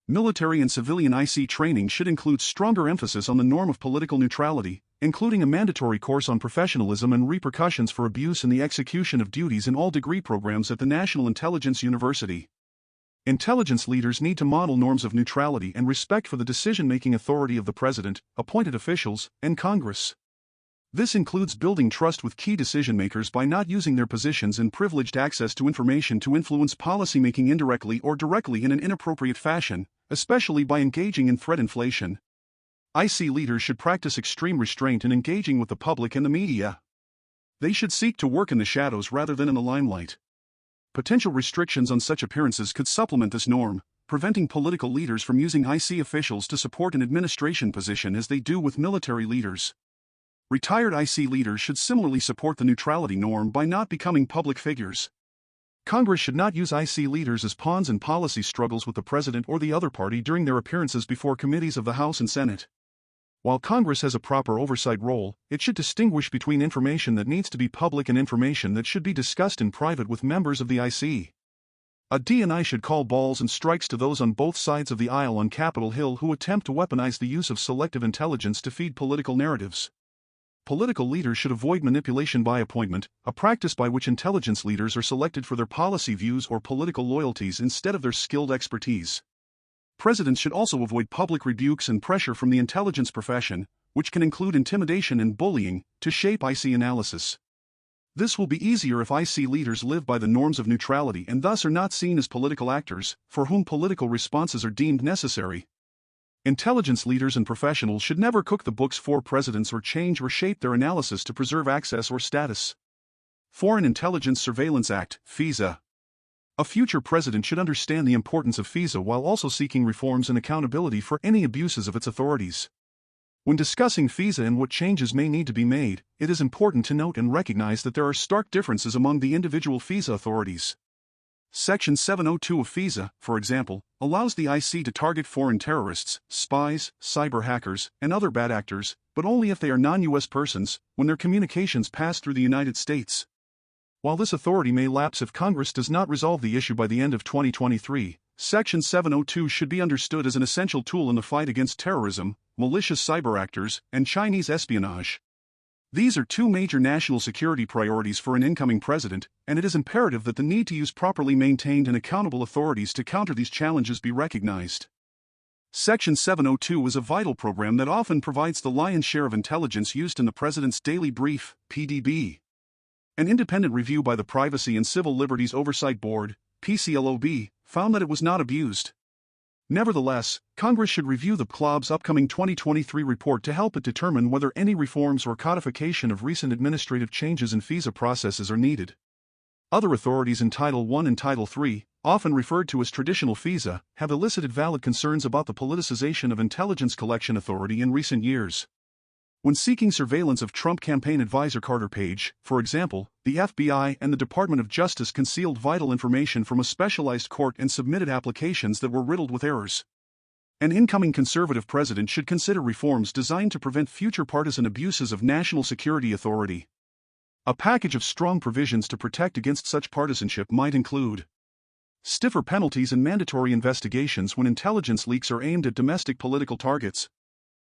Military and civilian IC training should include stronger emphasis on the norm of political neutrality, including a mandatory course on professionalism and repercussions for abuse in the execution of duties in all degree programs at the National Intelligence University. Intelligence leaders need to model norms of neutrality and respect for the decision-making authority of the President, appointed officials, and Congress. This includes building trust with key decision-makers by not using their positions and privileged access to information to influence policymaking indirectly or directly in an inappropriate fashion, especially by engaging in threat inflation. IC leaders should practice extreme restraint in engaging with the public and the media. They should seek to work in the shadows rather than in the limelight. Potential restrictions on such appearances could supplement this norm, preventing political leaders from using IC officials to support an administration position as they do with military leaders. Retired IC leaders should similarly support the neutrality norm by not becoming public figures. Congress should not use IC leaders as pawns in policy struggles with the President or the other party during their appearances before committees of the House and Senate. While Congress has a proper oversight role, it should distinguish between information that needs to be public and information that should be discussed in private with members of the IC. A DNI should call balls and strikes to those on both sides of the aisle on Capitol Hill who attempt to weaponize the use of selective intelligence to feed political narratives. Political leaders should avoid manipulation by appointment, a practice by which intelligence leaders are selected for their policy views or political loyalties instead of their skilled expertise. Presidents should also avoid public rebukes and pressure from the intelligence profession, which can include intimidation and bullying, to shape IC analysis. This will be easier if IC leaders live by the norms of neutrality and thus are not seen as political actors, for whom political responses are deemed necessary. Intelligence leaders and professionals should never cook the books for presidents or change or shape their analysis to preserve access or status. Foreign Intelligence Surveillance Act, FISA. A future president should understand the importance of FISA while also seeking reforms and accountability for any abuses of its authorities. When discussing FISA and what changes may need to be made, it is important to note and recognize that there are stark differences among the individual FISA authorities. Section 702 of FISA, for example, allows the IC to target foreign terrorists, spies, cyber hackers, and other bad actors, but only if they are non-US persons, when their communications pass through the United States. While this authority may lapse if Congress does not resolve the issue by the end of 2023, Section 702 should be understood as an essential tool in the fight against terrorism, malicious cyber actors, and Chinese espionage. These are two major national security priorities for an incoming president, and it is imperative that the need to use properly maintained and accountable authorities to counter these challenges be recognized. Section 702 is a vital program that often provides the lion's share of intelligence used in the President's Daily Brief, PDB. An independent review by the Privacy and Civil Liberties Oversight Board, PCLOB, found that it was not abused. Nevertheless, Congress should review the CLOB's upcoming 2023 report to help it determine whether any reforms or codification of recent administrative changes in visa processes are needed. Other authorities in Title I and Title III, often referred to as traditional visa, have elicited valid concerns about the politicization of intelligence collection authority in recent years. When seeking surveillance of Trump campaign advisor Carter Page, for example, the FBI and the Department of Justice concealed vital information from a specialized court and submitted applications that were riddled with errors. An incoming conservative president should consider reforms designed to prevent future partisan abuses of national security authority. A package of strong provisions to protect against such partisanship might include stiffer penalties and mandatory investigations when intelligence leaks are aimed at domestic political targets,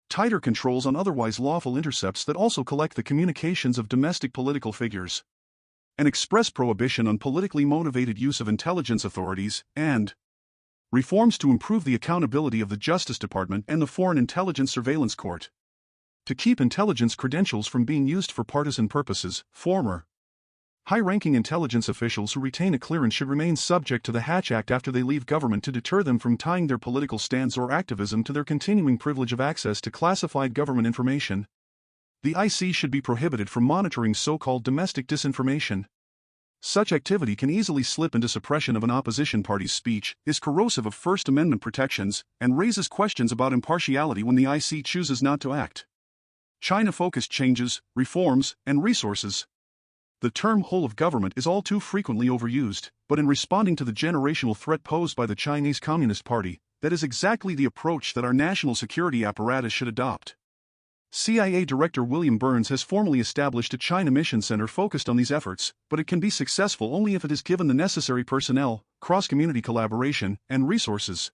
tighter controls on otherwise lawful intercepts that also collect the communications of domestic political figures, an express prohibition on politically motivated use of intelligence authorities, and reforms to improve the accountability of the Justice Department and the Foreign Intelligence Surveillance Court. To keep intelligence credentials from being used for partisan purposes, former high-ranking intelligence officials who retain a clearance should remain subject to the Hatch Act after they leave government to deter them from tying their political stance or activism to their continuing privilege of access to classified government information. The IC should be prohibited from monitoring so-called domestic disinformation. Such activity can easily slip into suppression of an opposition party's speech, is corrosive of First Amendment protections, and raises questions about impartiality when the IC chooses not to act. China-focused changes, reforms, and resources. The term whole of government is all too frequently overused, but in responding to the generational threat posed by the Chinese Communist Party, that is exactly the approach that our national security apparatus should adopt. CIA Director William Burns has formally established a China Mission Center focused on these efforts, but it can be successful only if it is given the necessary personnel, cross-community collaboration, and resources.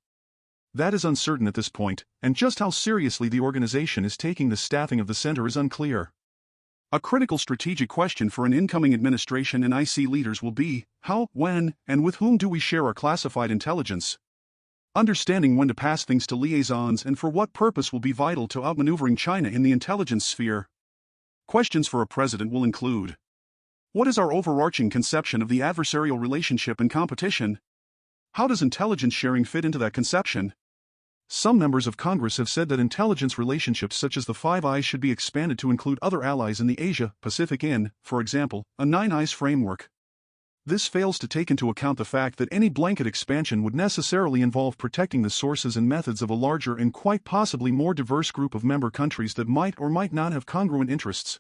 That is uncertain at this point, and just how seriously the organization is taking the staffing of the center is unclear. A critical strategic question for an incoming administration and IC leaders will be, how, when, and with whom do we share our classified intelligence? Understanding when to pass things to liaisons and for what purpose will be vital to outmaneuvering China in the intelligence sphere. Questions for a president will include: what is our overarching conception of the adversarial relationship and competition? How does intelligence sharing fit into that conception? Some members of Congress have said that intelligence relationships such as the Five Eyes should be expanded to include other allies in the Asia-Pacific in, for example, a Nine Eyes framework. This fails to take into account the fact that any blanket expansion would necessarily involve protecting the sources and methods of a larger and quite possibly more diverse group of member countries that might or might not have congruent interests.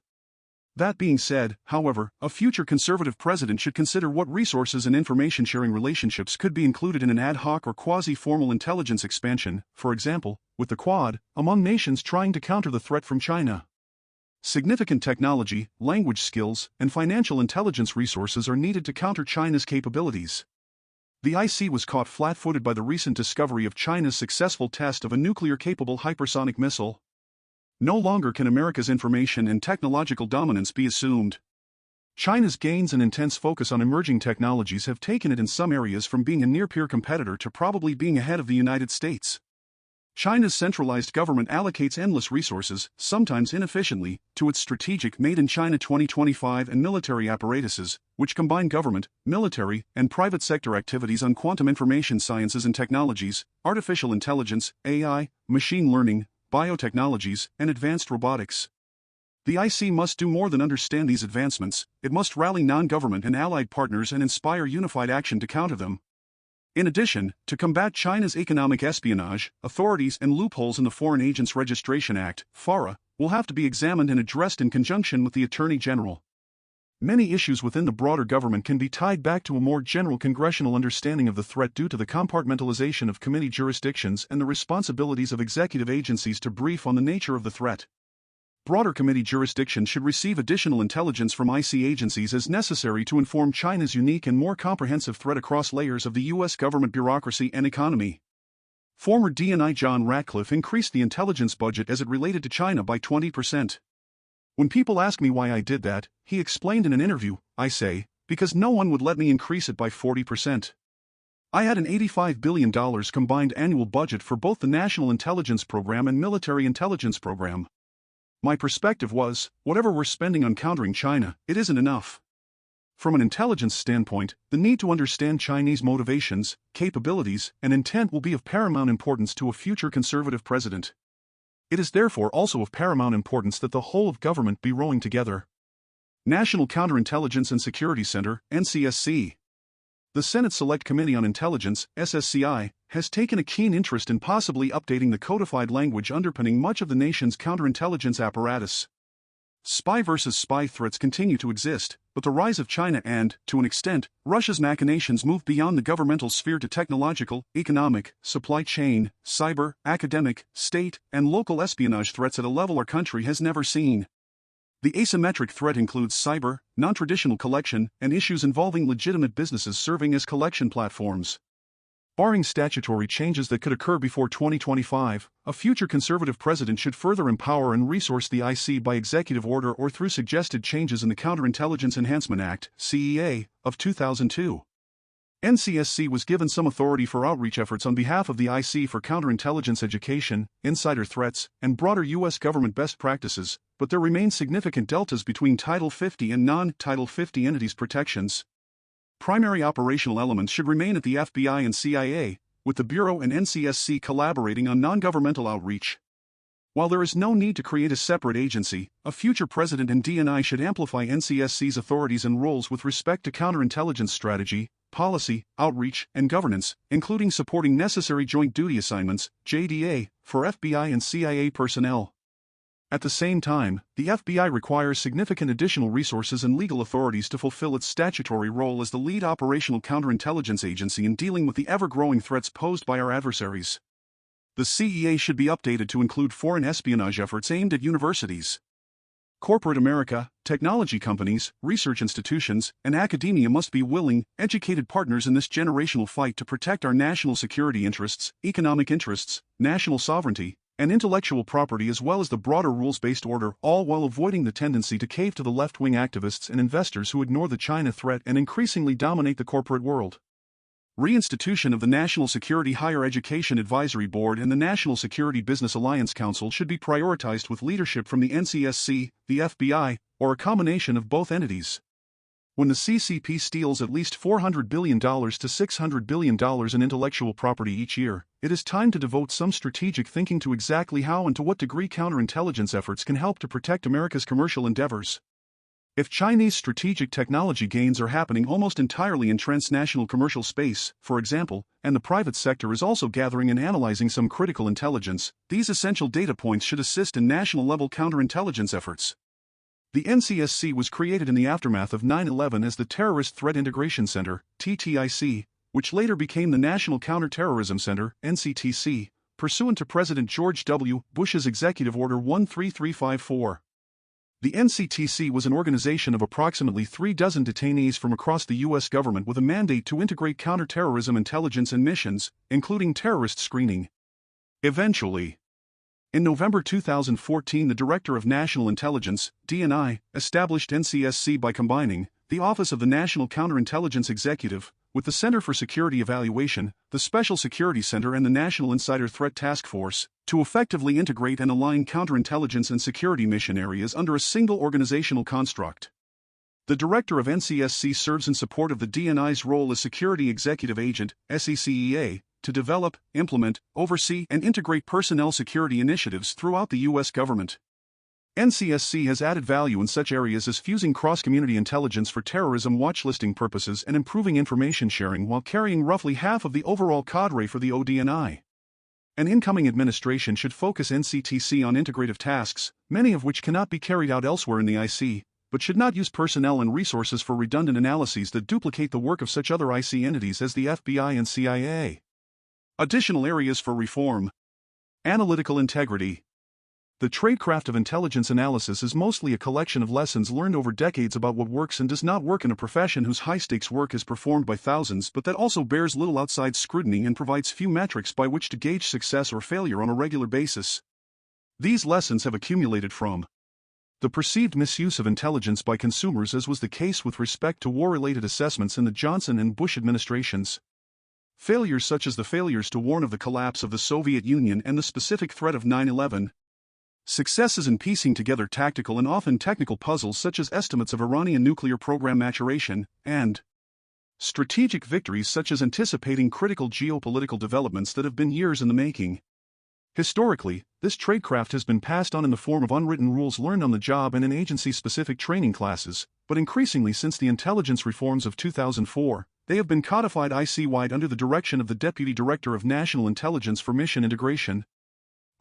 That being said, however, a future conservative president should consider what resources and information-sharing relationships could be included in an ad hoc or quasi-formal intelligence expansion, for example, with the Quad, among nations trying to counter the threat from China. Significant technology, language skills, and financial intelligence resources are needed to counter China's capabilities. The IC was caught flat-footed by the recent discovery of China's successful test of a nuclear-capable hypersonic missile. No longer can America's information and technological dominance be assumed. China's gains and intense focus on emerging technologies have taken it in some areas from being a near-peer competitor to probably being ahead of the United States. China's centralized government allocates endless resources, sometimes inefficiently, to its strategic Made in China 2025 and military apparatuses, which combine government, military, and private sector activities on quantum information sciences and technologies, artificial intelligence, AI, machine learning, biotechnologies, and advanced robotics. The IC must do more than understand these advancements, it must rally non-government and allied partners and inspire unified action to counter them. In addition, to combat China's economic espionage, authorities and loopholes in the Foreign Agents Registration Act, FARA, will have to be examined and addressed in conjunction with the Attorney General. Many issues within the broader government can be tied back to a more general congressional understanding of the threat due to the compartmentalization of committee jurisdictions and the responsibilities of executive agencies to brief on the nature of the threat. Broader committee jurisdiction should receive additional intelligence from IC agencies as necessary to inform China's unique and more comprehensive threat across layers of the U.S. government bureaucracy and economy. Former DNI John Ratcliffe increased the intelligence budget as it related to China by 20%. When people ask me why I did that, he explained in an interview, I say, because no one would let me increase it by 40%. I had an $85 billion combined annual budget for both the National Intelligence Program and Military Intelligence Program. My perspective was, whatever we're spending on countering China, it isn't enough. From an intelligence standpoint, the need to understand Chinese motivations, capabilities, and intent will be of paramount importance to a future conservative president. It is therefore also of paramount importance that the whole of government be rowing together. National Counterintelligence and Security Center, NCSC. The Senate Select Committee on Intelligence, SSCI, has taken a keen interest in possibly updating the codified language underpinning much of the nation's counterintelligence apparatus. Spy versus spy threats continue to exist, but the rise of China and, to an extent, Russia's machinations move beyond the governmental sphere to technological, economic, supply chain, cyber, academic, state, and local espionage threats at a level our country has never seen. The asymmetric threat includes cyber, non-traditional collection, and issues involving legitimate businesses serving as collection platforms. Barring statutory changes that could occur before 2025, a future conservative president should further empower and resource the IC by executive order or through suggested changes in the Counterintelligence Enhancement Act, CEA, of 2002. NCSC was given some authority for outreach efforts on behalf of the IC for counterintelligence education, insider threats, and broader U.S. government best practices, but there remain significant deltas between Title 50 and non-Title 50 entities' protections. Primary operational elements should remain at the FBI and CIA, with the Bureau and NCSC collaborating on non-governmental outreach. While there is no need to create a separate agency, a future president and DNI should amplify NCSC's authorities and roles with respect to counterintelligence strategy, policy, outreach, and governance, including supporting necessary joint duty assignments, JDA, for FBI and CIA personnel. At the same time, the FBI requires significant additional resources and legal authorities to fulfill its statutory role as the lead operational counterintelligence agency in dealing with the ever-growing threats posed by our adversaries. The CEA should be updated to include foreign espionage efforts aimed at universities. Corporate America, technology companies, research institutions, and academia must be willing, educated partners in this generational fight to protect our national security interests, economic interests, national sovereignty, and intellectual property as well as the broader rules-based order, all while avoiding the tendency to cave to the left-wing activists and investors who ignore the China threat and increasingly dominate the corporate world. Reinstitution of the National Security Higher Education Advisory Board and the National Security Business Alliance Council should be prioritized with leadership from the NCSC, the FBI, or a combination of both entities. When the CCP steals at least $400 billion to $600 billion in intellectual property each year, it is time to devote some strategic thinking to exactly how and to what degree counterintelligence efforts can help to protect America's commercial endeavors. If Chinese strategic technology gains are happening almost entirely in transnational commercial space, for example, and the private sector is also gathering and analyzing some critical intelligence, these essential data points should assist in national-level counterintelligence efforts. The NCSC was created in the aftermath of 9/11 as the Terrorist Threat Integration Center, TTIC, which later became the National Counterterrorism Center, NCTC, pursuant to President George W. Bush's Executive Order 13354. The NCTC was an organization of approximately 36 detainees from across the U.S. government with a mandate to integrate counterterrorism intelligence and missions, including terrorist screening. Eventually, in November 2014, the Director of National Intelligence, DNI, established NCSC by combining the Office of the National Counterintelligence Executive with the Center for Security Evaluation, the Special Security Center, and the National Insider Threat Task Force to effectively integrate and align counterintelligence and security mission areas under a single organizational construct. The Director of NCSC serves in support of the DNI's role as Security Executive Agent, SECEA, to develop, implement, oversee, and integrate personnel security initiatives throughout the U.S. government. NCSC has added value in such areas as fusing cross-community intelligence for terrorism watchlisting purposes and improving information sharing while carrying roughly half of the overall cadre for the ODNI. An incoming administration should focus NCTC on integrative tasks, many of which cannot be carried out elsewhere in the IC, but should not use personnel and resources for redundant analyses that duplicate the work of such other IC entities as the FBI and CIA. Additional areas for reform. Analytical integrity. The tradecraft of intelligence analysis is mostly a collection of lessons learned over decades about what works and does not work in a profession whose high-stakes work is performed by thousands but that also bears little outside scrutiny and provides few metrics by which to gauge success or failure on a regular basis. These lessons have accumulated from the perceived misuse of intelligence by consumers, as was the case with respect to war-related assessments in the Johnson and Bush administrations. Failures such as the failures to warn of the collapse of the Soviet Union and the specific threat of 9/11. Successes in piecing together tactical and often technical puzzles such as estimates of Iranian nuclear program maturation, and strategic victories such as anticipating critical geopolitical developments that have been years in the making. Historically, this tradecraft has been passed on in the form of unwritten rules learned on the job and in agency-specific training classes, but increasingly since the intelligence reforms of 2004, they have been codified IC-wide under the direction of the Deputy Director of National Intelligence for Mission Integration.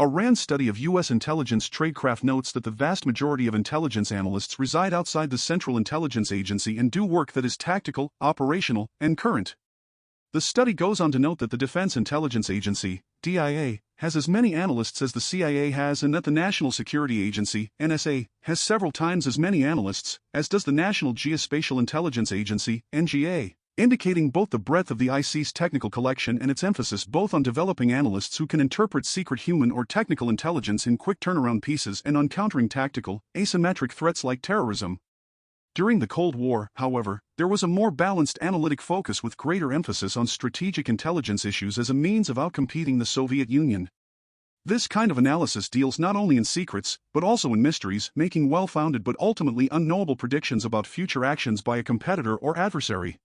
A RAND study of U.S. intelligence tradecraft notes that the vast majority of intelligence analysts reside outside the Central Intelligence Agency and do work that is tactical, operational, and current. The study goes on to note that the Defense Intelligence Agency, DIA, has as many analysts as the CIA has and that the National Security Agency, NSA, has several times as many analysts, as does the National Geospatial Intelligence Agency, NGA, indicating both the breadth of the IC's technical collection and its emphasis both on developing analysts who can interpret secret human or technical intelligence in quick turnaround pieces and on countering tactical, asymmetric threats like terrorism. During the Cold War, however, there was a more balanced analytic focus with greater emphasis on strategic intelligence issues as a means of outcompeting the Soviet Union. This kind of analysis deals not only in secrets, but also in mysteries, making well-founded but ultimately unknowable predictions about future actions by a competitor or adversary.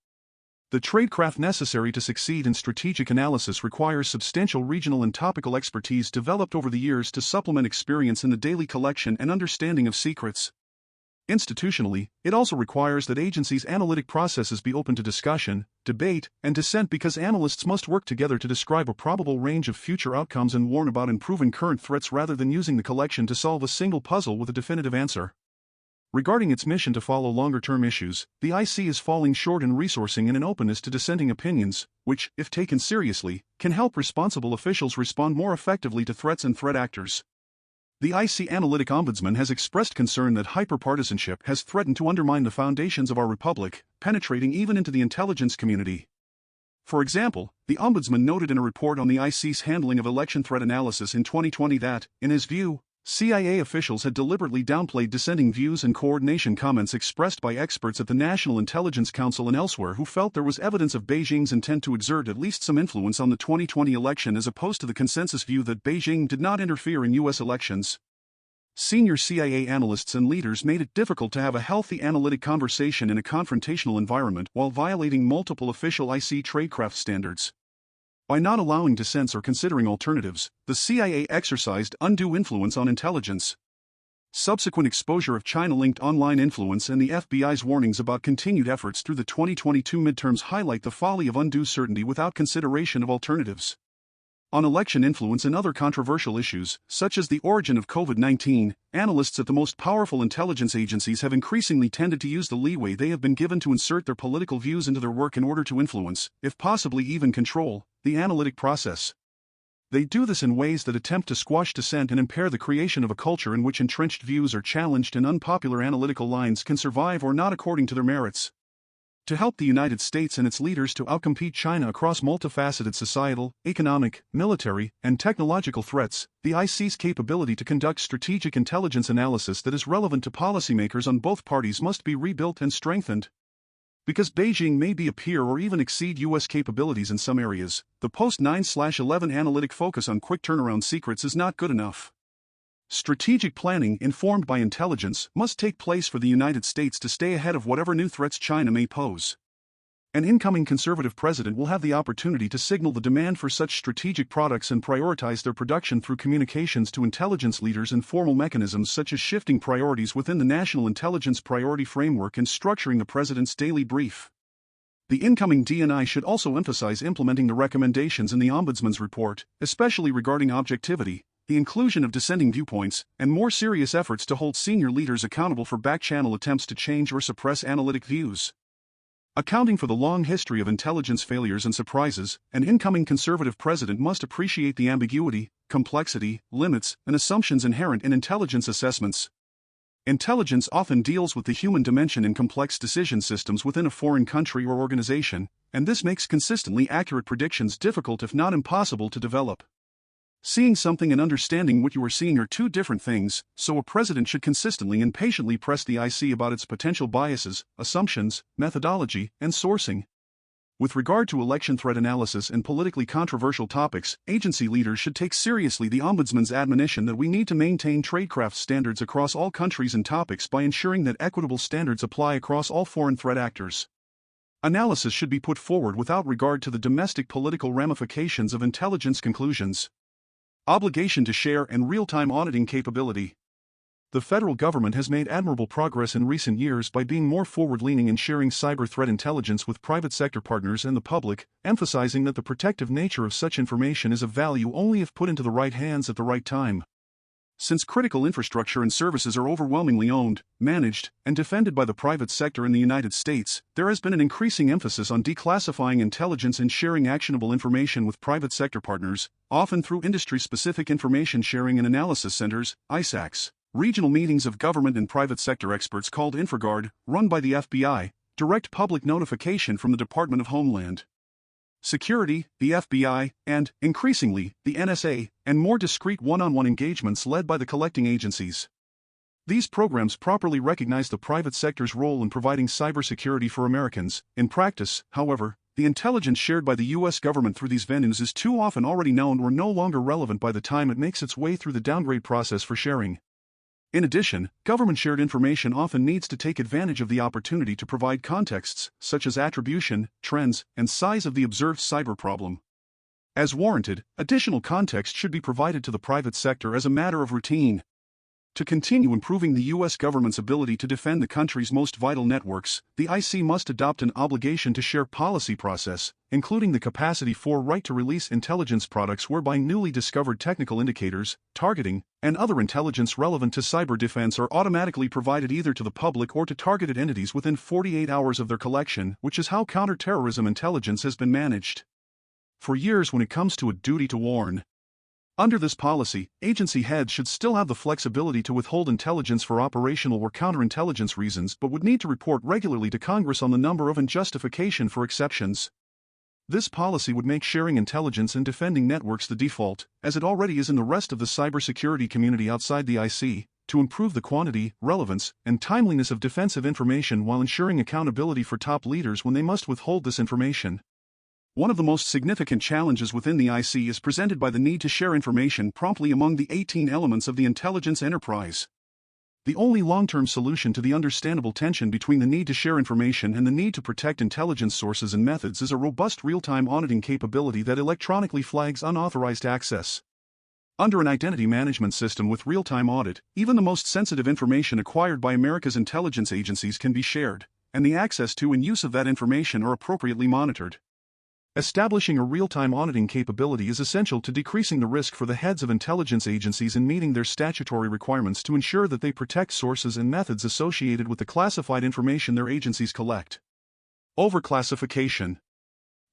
The tradecraft necessary to succeed in strategic analysis requires substantial regional and topical expertise developed over the years to supplement experience in the daily collection and understanding of secrets. Institutionally, it also requires that agencies' analytic processes be open to discussion, debate, and dissent because analysts must work together to describe a probable range of future outcomes and warn about improving current threats rather than using the collection to solve a single puzzle with a definitive answer. Regarding its mission to follow longer-term issues, the IC is falling short in resourcing and in openness to dissenting opinions, which, if taken seriously, can help responsible officials respond more effectively to threats and threat actors. The IC Analytic Ombudsman has expressed concern that hyperpartisanship has threatened to undermine the foundations of our republic, penetrating even into the intelligence community. For example, the Ombudsman noted in a report on the IC's handling of election threat analysis in 2020 that, in his view, CIA officials had deliberately downplayed dissenting views and coordination comments expressed by experts at the National Intelligence Council and elsewhere who felt there was evidence of Beijing's intent to exert at least some influence on the 2020 election as opposed to the consensus view that Beijing did not interfere in U.S. elections. Senior CIA analysts and leaders made it difficult to have a healthy analytic conversation in a confrontational environment while violating multiple official IC tradecraft standards. By not allowing dissents or considering alternatives, the CIA exercised undue influence on intelligence. Subsequent exposure of China-linked online influence and the FBI's warnings about continued efforts through the 2022 midterms highlight the folly of undue certainty without consideration of alternatives. On election influence and other controversial issues, such as the origin of COVID-19, analysts at the most powerful intelligence agencies have increasingly tended to use the leeway they have been given to insert their political views into their work in order to influence, if possibly even control, the analytic process. They do this in ways that attempt to squash dissent and impair the creation of a culture in which entrenched views are challenged and unpopular analytical lines can survive or not according to their merits. To help the United States and its leaders to outcompete China across multifaceted societal, economic, military, and technological threats, the IC's capability to conduct strategic intelligence analysis that is relevant to policymakers on both parties must be rebuilt and strengthened. Because Beijing may be a peer or even exceed U.S. capabilities in some areas, the post-9/11 analytic focus on quick turnaround secrets is not good enough. Strategic planning informed by intelligence must take place for the United States to stay ahead of whatever new threats China may pose. An incoming conservative president will have the opportunity to signal the demand for such strategic products and prioritize their production through communications to intelligence leaders and formal mechanisms such as shifting priorities within the National Intelligence Priority Framework and structuring the president's daily brief. The incoming DNI should also emphasize implementing the recommendations in the Ombudsman's report, especially regarding objectivity, the inclusion of dissenting viewpoints, and more serious efforts to hold senior leaders accountable for back-channel attempts to change or suppress analytic views. Accounting for the long history of intelligence failures and surprises, an incoming conservative president must appreciate the ambiguity, complexity, limits, and assumptions inherent in intelligence assessments. Intelligence often deals with the human dimension in complex decision systems within a foreign country or organization, and this makes consistently accurate predictions difficult if not impossible to develop. Seeing something and understanding what you are seeing are two different things, so a president should consistently and patiently press the IC about its potential biases, assumptions, methodology, and sourcing. With regard to election threat analysis and politically controversial topics, agency leaders should take seriously the Ombudsman's admonition that we need to maintain tradecraft standards across all countries and topics by ensuring that equitable standards apply across all foreign threat actors. Analysis should be put forward without regard to the domestic political ramifications of intelligence conclusions. Obligation to share and real-time auditing capability. The federal government has made admirable progress in recent years by being more forward-leaning in sharing cyber threat intelligence with private sector partners and the public, emphasizing that the protective nature of such information is of value only if put into the right hands at the right time. Since critical infrastructure and services are overwhelmingly owned, managed, and defended by the private sector in the United States, there has been an increasing emphasis on declassifying intelligence and sharing actionable information with private sector partners, often through industry-specific information sharing and analysis centers, ISACs. Regional meetings of government and private sector experts called InfraGard, run by the FBI, direct public notification from the Department of Homeland Security, the FBI, and, increasingly, the NSA, and more discreet one-on-one engagements led by the collecting agencies. These programs properly recognize the private sector's role in providing cybersecurity for Americans. In practice, however, the intelligence shared by the U.S. government through these venues is too often already known or no longer relevant by the time it makes its way through the downgrade process for sharing. In addition, government-shared information often needs to take advantage of the opportunity to provide contexts, such as attribution, trends, and size of the observed cyber problem. As warranted, additional context should be provided to the private sector as a matter of routine. To continue improving the U.S. government's ability to defend the country's most vital networks, the IC must adopt an obligation to share policy process, including the capacity for right-to-release intelligence products whereby newly discovered technical indicators, targeting, and other intelligence relevant to cyber defense are automatically provided either to the public or to targeted entities within 48 hours of their collection, which is how counterterrorism intelligence has been managed for years when it comes to a duty to warn. Under this policy, agency heads should still have the flexibility to withhold intelligence for operational or counterintelligence reasons but would need to report regularly to Congress on the number of and justification for exceptions. This policy would make sharing intelligence and defending networks the default, as it already is in the rest of the cybersecurity community outside the IC, to improve the quantity, relevance, and timeliness of defensive information while ensuring accountability for top leaders when they must withhold this information. One of the most significant challenges within the IC is presented by the need to share information promptly among the 18 elements of the intelligence enterprise. The only long-term solution to the understandable tension between the need to share information and the need to protect intelligence sources and methods is a robust real-time auditing capability that electronically flags unauthorized access. Under an identity management system with real-time audit, even the most sensitive information acquired by America's intelligence agencies can be shared, and the access to and use of that information are appropriately monitored. Establishing a real-time auditing capability is essential to decreasing the risk for the heads of intelligence agencies in meeting their statutory requirements to ensure that they protect sources and methods associated with the classified information their agencies collect. Overclassification.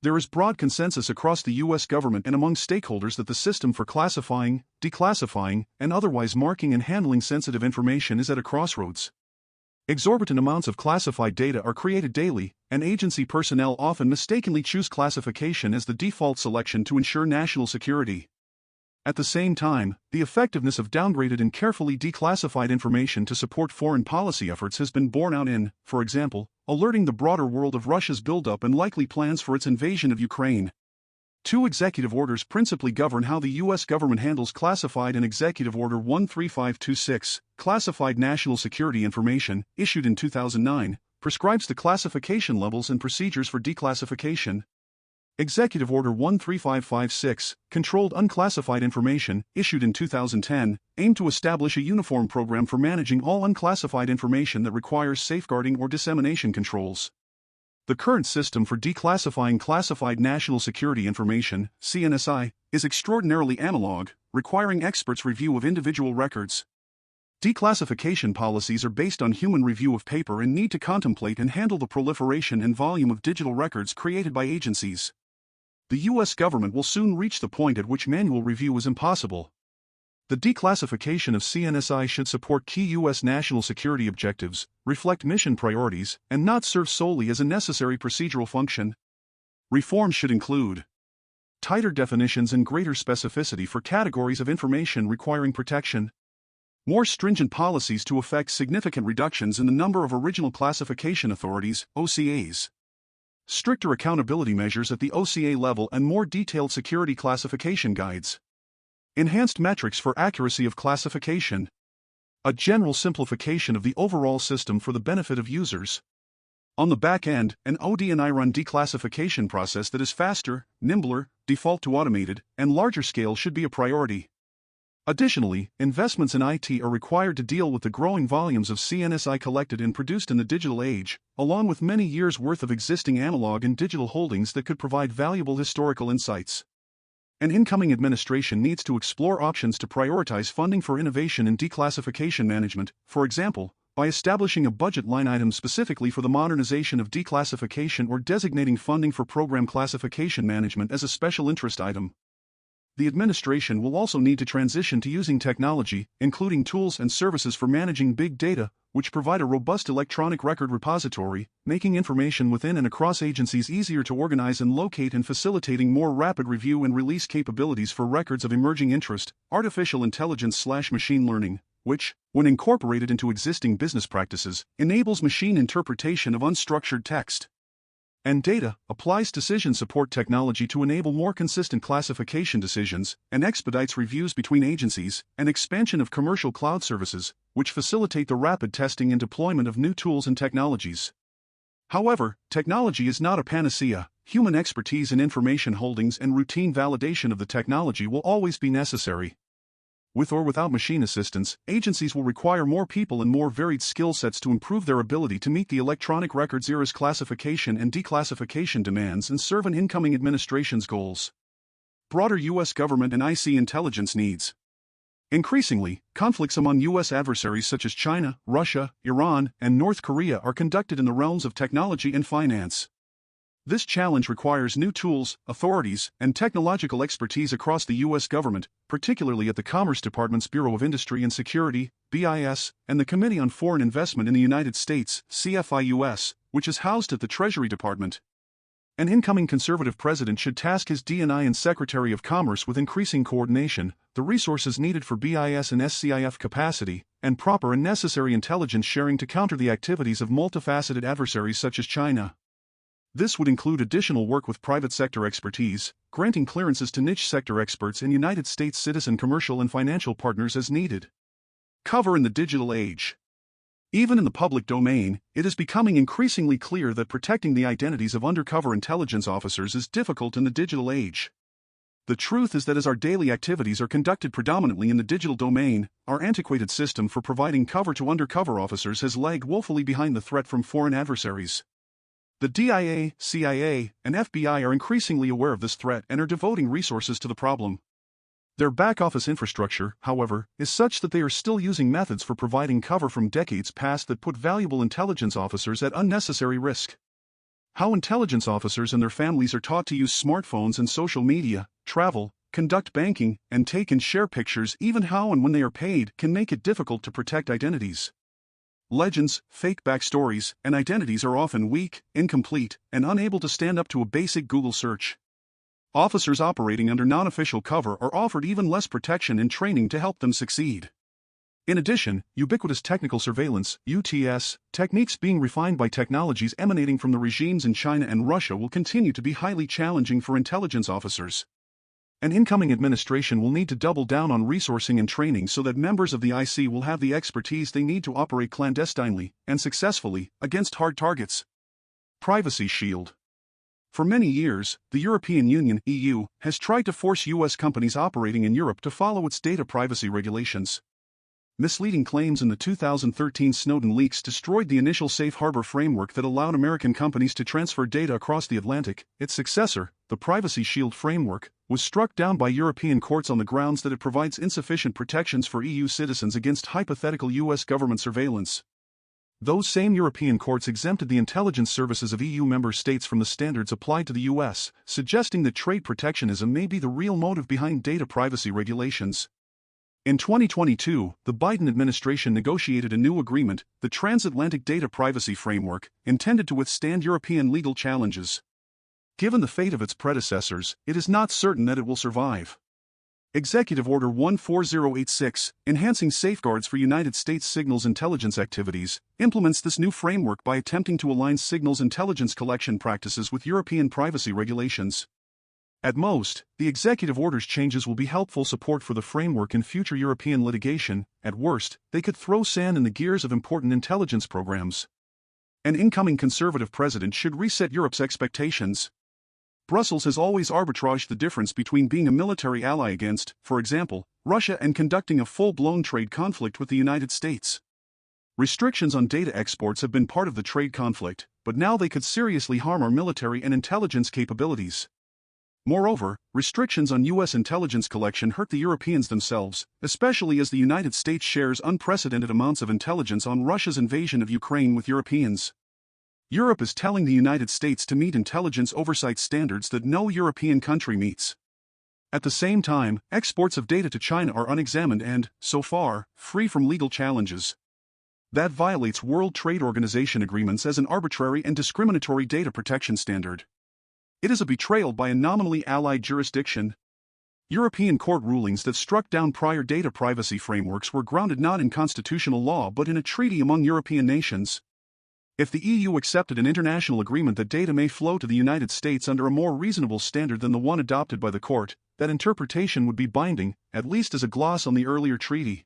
There is broad consensus across the U.S. government and among stakeholders that the system for classifying, declassifying, and otherwise marking and handling sensitive information is at a crossroads. Exorbitant amounts of classified data are created daily, and agency personnel often mistakenly choose classification as the default selection to ensure national security. At the same time, the effectiveness of downgraded and carefully declassified information to support foreign policy efforts has been borne out in, for example, alerting the broader world of Russia's buildup and likely plans for its invasion of Ukraine. Two executive orders principally govern how the U.S. government handles classified and Executive Order 13526, Classified National Security Information, issued in 2009, prescribes the classification levels and procedures for declassification. Executive Order 13556, Controlled Unclassified Information, issued in 2010, aimed to establish a uniform program for managing all unclassified information that requires safeguarding or dissemination controls. The current system for declassifying classified national security information, CNSI, is extraordinarily analog, requiring experts' review of individual records. Declassification policies are based on human review of paper and need to contemplate and handle the proliferation and volume of digital records created by agencies. The U.S. government will soon reach the point at which manual review is impossible. The declassification of CNSI should support key U.S. national security objectives, reflect mission priorities, and not serve solely as a necessary procedural function. Reforms should include tighter definitions and greater specificity for categories of information requiring protection, more stringent policies to effect significant reductions in the number of original classification authorities, OCAs, stricter accountability measures at the OCA level and more detailed security classification guides. Enhanced metrics for accuracy of classification. A general simplification of the overall system for the benefit of users. On the back end, an OD&I run declassification process that is faster, nimbler, default to automated, and larger scale should be a priority. Additionally, investments in IT are required to deal with the growing volumes of CNSI collected and produced in the digital age, along with many years' worth of existing analog and digital holdings that could provide valuable historical insights. An incoming administration needs to explore options to prioritize funding for innovation in declassification management, for example, by establishing a budget line item specifically for the modernization of declassification or designating funding for program classification management as a special interest item. The administration will also need to transition to using technology, including tools and services for managing big data, which provide a robust electronic record repository, making information within and across agencies easier to organize and locate and facilitating more rapid review and release capabilities for records of emerging interest, artificial intelligence/machine learning, which, when incorporated into existing business practices, enables machine interpretation of unstructured text and data, applies decision support technology to enable more consistent classification decisions, and expedites reviews between agencies, and expansion of commercial cloud services, which facilitate the rapid testing and deployment of new tools and technologies. However, technology is not a panacea. Human expertise in information holdings and routine validation of the technology will always be necessary. With or without machine assistance, agencies will require more people and more varied skill sets to improve their ability to meet the electronic records era's classification and declassification demands and serve an incoming administration's goals. Broader U.S. government and IC intelligence needs. Increasingly, conflicts among U.S. adversaries such as China, Russia, Iran, and North Korea are conducted in the realms of technology and finance. This challenge requires new tools, authorities, and technological expertise across the U.S. government, particularly at the Commerce Department's Bureau of Industry and Security, BIS, and the Committee on Foreign Investment in the United States, CFIUS, which is housed at the Treasury Department. An incoming conservative president should task his D&I and Secretary of Commerce with increasing coordination, the resources needed for BIS and SCIF capacity, and proper and necessary intelligence sharing to counter the activities of multifaceted adversaries such as China. This would include additional work with private sector expertise, granting clearances to niche sector experts and United States citizen commercial and financial partners as needed. Cover in the digital age. Even in the public domain, it is becoming increasingly clear that protecting the identities of undercover intelligence officers is difficult in the digital age. The truth is that as our daily activities are conducted predominantly in the digital domain, our antiquated system for providing cover to undercover officers has lagged woefully behind the threat from foreign adversaries. The DIA, CIA, and FBI are increasingly aware of this threat and are devoting resources to the problem. Their back-office infrastructure, however, is such that they are still using methods for providing cover from decades past that put valuable intelligence officers at unnecessary risk. How intelligence officers and their families are taught to use smartphones and social media, travel, conduct banking, and take and share pictures, even how and when they are paid, can make it difficult to protect identities. Legends, fake backstories, and identities are often weak, incomplete, and unable to stand up to a basic Google search. Officers operating under non-official cover are offered even less protection and training to help them succeed. In addition, ubiquitous technical surveillance, UTS, techniques being refined by technologies emanating from the regimes in China and Russia will continue to be highly challenging for intelligence officers. An incoming administration will need to double down on resourcing and training so that members of the IC will have the expertise they need to operate clandestinely and successfully against hard targets. Privacy shield. For many years, the European Union (EU) has tried to force U.S. companies operating in Europe to follow its data privacy regulations. Misleading claims in the 2013 Snowden leaks destroyed the initial safe harbor framework that allowed American companies to transfer data across the Atlantic. Its successor, the Privacy Shield framework, was struck down by European courts on the grounds that it provides insufficient protections for EU citizens against hypothetical U.S. government surveillance. Those same European courts exempted the intelligence services of EU member states from the standards applied to the U.S., suggesting that trade protectionism may be the real motive behind data privacy regulations. In 2022, the Biden administration negotiated a new agreement, the Transatlantic Data Privacy Framework, intended to withstand European legal challenges. Given the fate of its predecessors, it is not certain that it will survive. Executive Order 14086, Enhancing Safeguards for United States Signals Intelligence Activities, implements this new framework by attempting to align signals intelligence collection practices with European privacy regulations. At most, the executive order's changes will be helpful support for the framework in future European litigation. At worst, they could throw sand in the gears of important intelligence programs. An incoming conservative president should reset Europe's expectations. Brussels has always arbitraged the difference between being a military ally against, for example, Russia and conducting a full-blown trade conflict with the United States. Restrictions on data exports have been part of the trade conflict, but now they could seriously harm our military and intelligence capabilities. Moreover, restrictions on U.S. intelligence collection hurt the Europeans themselves, especially as the United States shares unprecedented amounts of intelligence on Russia's invasion of Ukraine with Europeans. Europe is telling the United States to meet intelligence oversight standards that no European country meets. At the same time, exports of data to China are unexamined and, so far, free from legal challenges. That violates World Trade Organization agreements as an arbitrary and discriminatory data protection standard. It is a betrayal by a nominally allied jurisdiction. European court rulings that struck down prior data privacy frameworks were grounded not in constitutional law but in a treaty among European nations. If the EU accepted an international agreement that data may flow to the United States under a more reasonable standard than the one adopted by the court, that interpretation would be binding, at least as a gloss on the earlier treaty.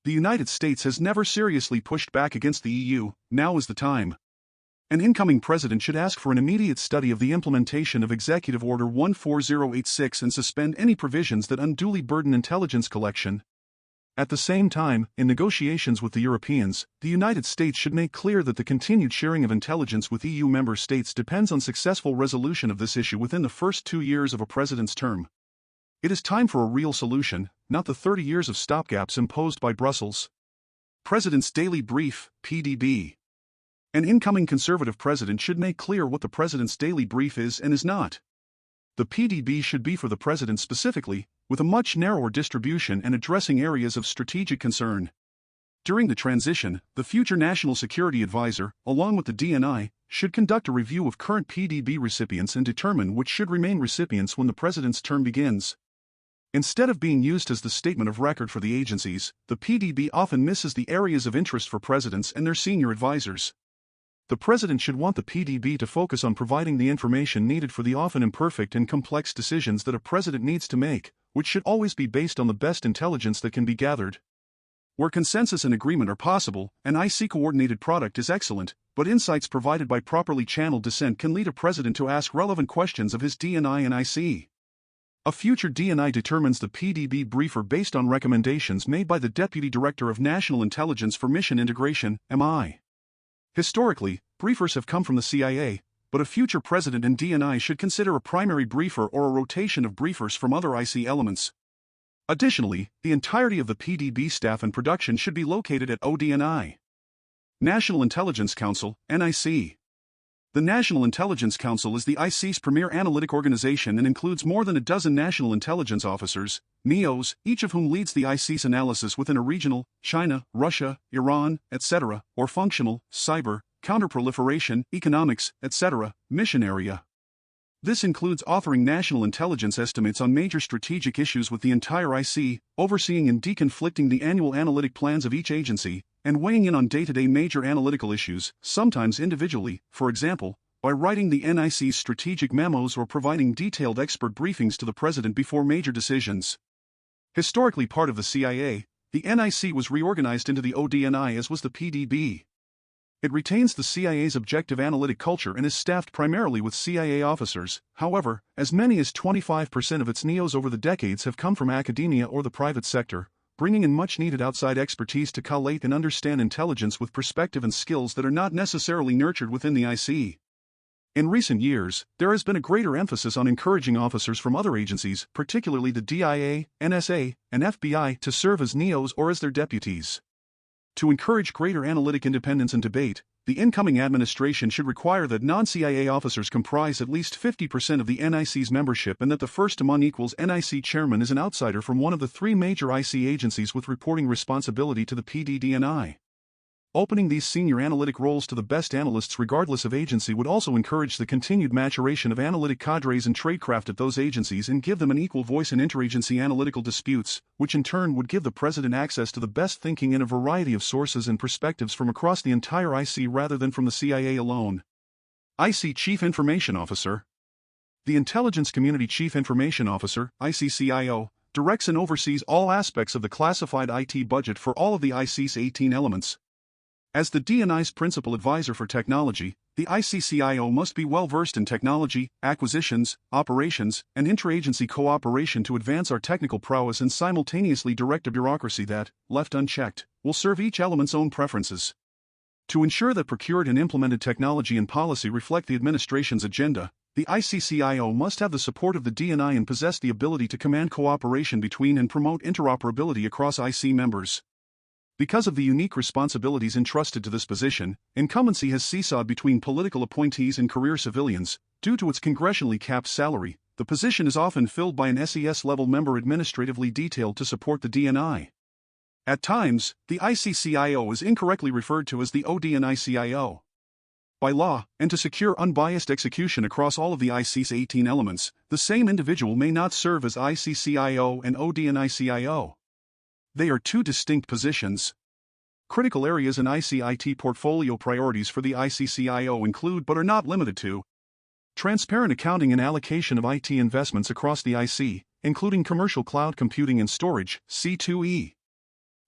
The United States has never seriously pushed back against the EU. Now is the time. An incoming president should ask for an immediate study of the implementation of Executive Order 14086 and suspend any provisions that unduly burden intelligence collection. At the same time, in negotiations with the Europeans, the United States should make clear that the continued sharing of intelligence with EU member states depends on successful resolution of this issue within the first 2 years of a president's term. It is time for a real solution, not the 30 years of stopgaps imposed by Brussels. President's Daily Brief, PDB. An incoming conservative president should make clear what the president's daily brief is and is not. The PDB should be for the president specifically, with a much narrower distribution and addressing areas of strategic concern. During the transition, the future National Security Advisor, along with the DNI, should conduct a review of current PDB recipients and determine which should remain recipients when the president's term begins. Instead of being used as the statement of record for the agencies, the PDB often misses the areas of interest for presidents and their senior advisors. The president should want the PDB to focus on providing the information needed for the often imperfect and complex decisions that a president needs to make, which should always be based on the best intelligence that can be gathered. Where consensus and agreement are possible, an IC-coordinated product is excellent, but insights provided by properly channeled dissent can lead a president to ask relevant questions of his DNI and IC. A future DNI determines the PDB briefer based on recommendations made by the Deputy Director of National Intelligence for Mission Integration, MI. Historically, briefers have come from the CIA, but a future president and DNI should consider a primary briefer or a rotation of briefers from other IC elements. Additionally, the entirety of the PDB staff and production should be located at ODNI. National Intelligence Council, NIC. The National Intelligence Council is the IC's premier analytic organization and includes more than a dozen national intelligence officers, NEOs, each of whom leads the IC's analysis within a regional, China, Russia, Iran, etc., or functional, cyber, counterproliferation, economics, etc., mission area. This includes authoring national intelligence estimates on major strategic issues with the entire IC, overseeing and deconflicting the annual analytic plans of each agency, and weighing in on day-to-day major analytical issues, sometimes individually, for example, by writing the NIC's strategic memos or providing detailed expert briefings to the president before major decisions. Historically part of the CIA, the NIC was reorganized into the ODNI as was the PDB. It retains the CIA's objective analytic culture and is staffed primarily with CIA officers. However, as many as 25% of its NEOs over the decades have come from academia or the private sector, bringing in much-needed outside expertise to collate and understand intelligence with perspective and skills that are not necessarily nurtured within the IC. In recent years, there has been a greater emphasis on encouraging officers from other agencies, particularly the DIA, NSA, and FBI, to serve as NEOs or as their deputies. To encourage greater analytic independence and debate, the incoming administration should require that non-CIA officers comprise at least 50% of the NIC's membership and that the first among equals NIC chairman is an outsider from one of the 3 major IC agencies with reporting responsibility to the PDDNI. Opening these senior analytic roles to the best analysts regardless of agency would also encourage the continued maturation of analytic cadres and tradecraft at those agencies and give them an equal voice in interagency analytical disputes, which in turn would give the president access to the best thinking in a variety of sources and perspectives from across the entire IC rather than from the CIA alone. IC Chief Information Officer. The Intelligence Community Chief Information Officer, ICCIO, directs and oversees all aspects of the classified IT budget for all of the IC's 18 elements. As the D&I's principal advisor for technology, the ICCIO must be well-versed in technology, acquisitions, operations, and interagency cooperation to advance our technical prowess and simultaneously direct a bureaucracy that, left unchecked, will serve each element's own preferences. To ensure that procured and implemented technology and policy reflect the administration's agenda, the ICCIO must have the support of the D&I and possess the ability to command cooperation between and promote interoperability across IC members. Because of the unique responsibilities entrusted to this position, incumbency has seesawed between political appointees and career civilians. Due to its congressionally capped salary, the position is often filled by an SES-level member administratively detailed to support the D&I. At times, the ICCIO is incorrectly referred to as the OD&I-CIO. By law, and to secure unbiased execution across all of the IC's 18 elements, the same individual may not serve as ICCIO and OD&I-CIO. They are two distinct positions. Critical areas in IC-IT portfolio priorities for the ICCIO include but are not limited to transparent accounting and allocation of IT investments across the IC, including commercial cloud computing and storage, C2E.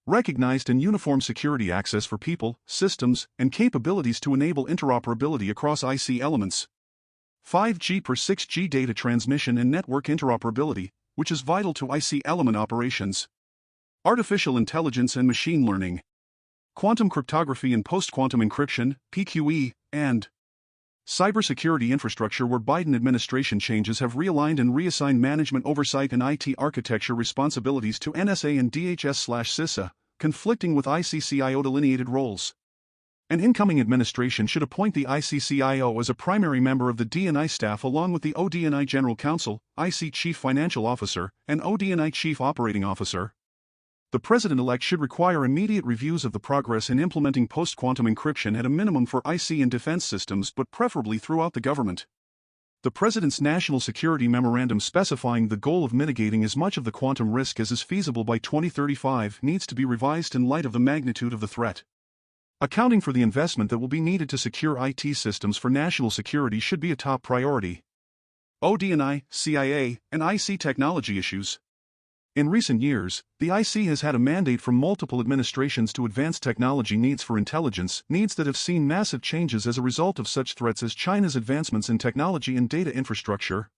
Recognized and uniform security access for people, systems, and capabilities to enable interoperability across IC elements. 5G per 6G data transmission and network interoperability, which is vital to IC element operations. Artificial intelligence and machine learning. Quantum cryptography and post-quantum encryption, PQE, and cybersecurity infrastructure where Biden administration changes have realigned and reassigned management oversight and IT architecture responsibilities to NSA and DHS/CISA, conflicting with ICCIO delineated roles. An incoming administration should appoint the ICCIO as a primary member of the D&I staff along with the OD&I General Counsel, IC Chief Financial Officer, and OD&I Chief Operating Officer. The president-elect should require immediate reviews of the progress in implementing post-quantum encryption at a minimum for IC and defense systems but preferably throughout the government. The president's national security memorandum specifying the goal of mitigating as much of the quantum risk as is feasible by 2035 needs to be revised in light of the magnitude of the threat. Accounting for the investment that will be needed to secure IT systems for national security should be a top priority. OD&I, CIA, and IC technology issues. In recent years, the IC has had a mandate from multiple administrations to advance technology needs for intelligence, needs that have seen massive changes as a result of such threats as China's advancements in technology and data infrastructure.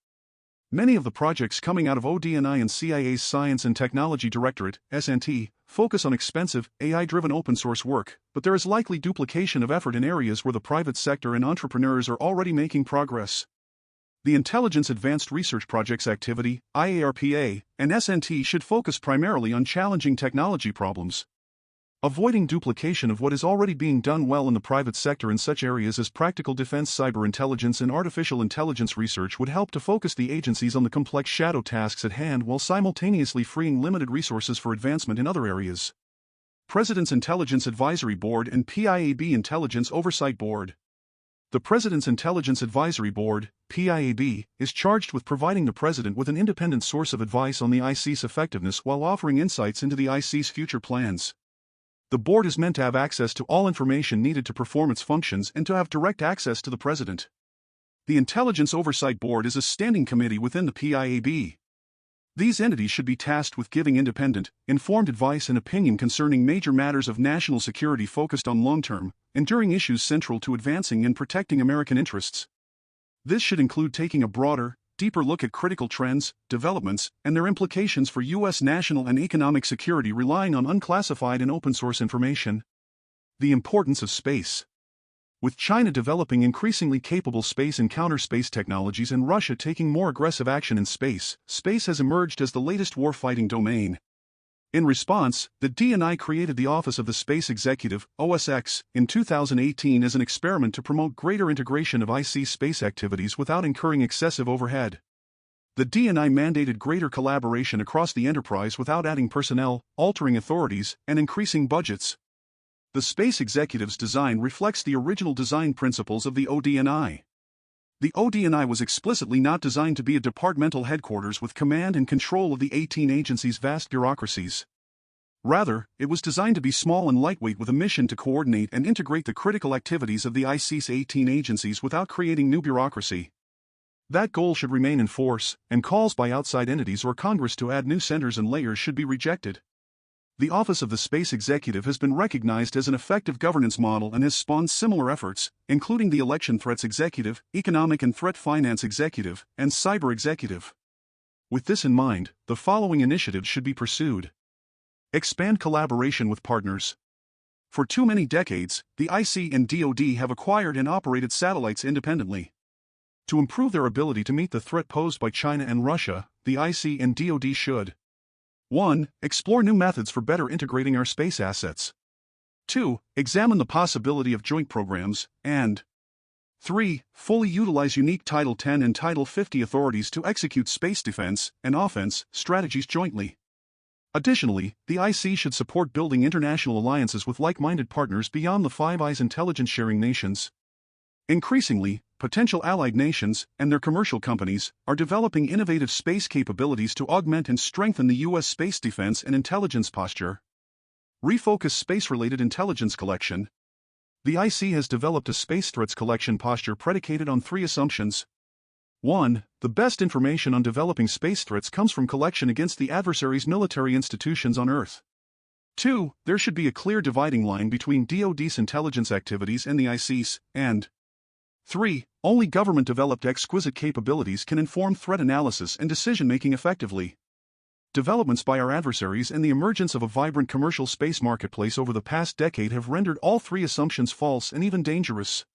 Many of the projects coming out of OD&I and CIA's Science and Technology Directorate, S&T, focus on expensive, AI-driven open-source work, but there is likely duplication of effort in areas where the private sector and entrepreneurs are already making progress. The Intelligence Advanced Research Projects Activity, IARPA, and S&T should focus primarily on challenging technology problems. Avoiding duplication of what is already being done well in the private sector in such areas as practical defense, cyber intelligence, and artificial intelligence research would help to focus the agencies on the complex shadow tasks at hand while simultaneously freeing limited resources for advancement in other areas. President's Intelligence Advisory Board and PIAB Intelligence Oversight Board. The President's Intelligence Advisory Board, PIAB, is charged with providing the President with an independent source of advice on the IC's effectiveness while offering insights into the IC's future plans. The board is meant to have access to all information needed to perform its functions and to have direct access to the President. The Intelligence Oversight Board is a standing committee within the PIAB. These entities should be tasked with giving independent, informed advice and opinion concerning major matters of national security focused on long-term, enduring issues central to advancing and protecting American interests. This should include taking a broader, deeper look at critical trends, developments, and their implications for U.S. national and economic security relying on unclassified and open-source information. The importance of space. With China developing increasingly capable space and counter-space technologies and Russia taking more aggressive action in space, space has emerged as the latest war-fighting domain. In response, the D&I created the Office of the Space Executive, OSX, in 2018 as an experiment to promote greater integration of IC space activities without incurring excessive overhead. The D&I mandated greater collaboration across the enterprise without adding personnel, altering authorities, and increasing budgets. the space executive's design reflects the original design principles of the ODNI. The ODNI was explicitly not designed to be a departmental headquarters with command and control of the 18 agencies' vast bureaucracies. Rather, it was designed to be small and lightweight with a mission to coordinate and integrate the critical activities of the IC's 18 agencies without creating new bureaucracy. That goal should remain in force, and calls by outside entities or Congress to add new centers and layers should be rejected. The Office of the Space Executive has been recognized as an effective governance model and has spawned similar efforts, including the Election Threats Executive, Economic and Threat Finance Executive, and Cyber Executive. With this in mind, the following initiatives should be pursued. Expand collaboration with partners. For too many decades, the IC and DoD have acquired and operated satellites independently. To improve their ability to meet the threat posed by China and Russia, the IC and DoD should 1. Explore new methods for better integrating our space assets. 2. Examine the possibility of joint programs, and 3. Fully utilize unique Title 10 and Title 50 authorities to execute space defense and offense strategies jointly. Additionally, the IC should support building international alliances with like-minded partners beyond the Five Eyes intelligence-sharing nations. Increasingly, potential allied nations and their commercial companies are developing innovative space capabilities to augment and strengthen the U.S. space defense and intelligence posture. Refocus space-related intelligence collection. The IC has developed a space threats collection posture predicated on 3 assumptions. 1. The best information on developing space threats comes from collection against the adversary's military institutions on Earth. 2. There should be a clear dividing line between DoD's intelligence activities and the IC's, and 3. Only government-developed exquisite capabilities can inform threat analysis and decision-making effectively. Developments by our adversaries and the emergence of a vibrant commercial space marketplace over the past decade have rendered all 3 assumptions false and even dangerous.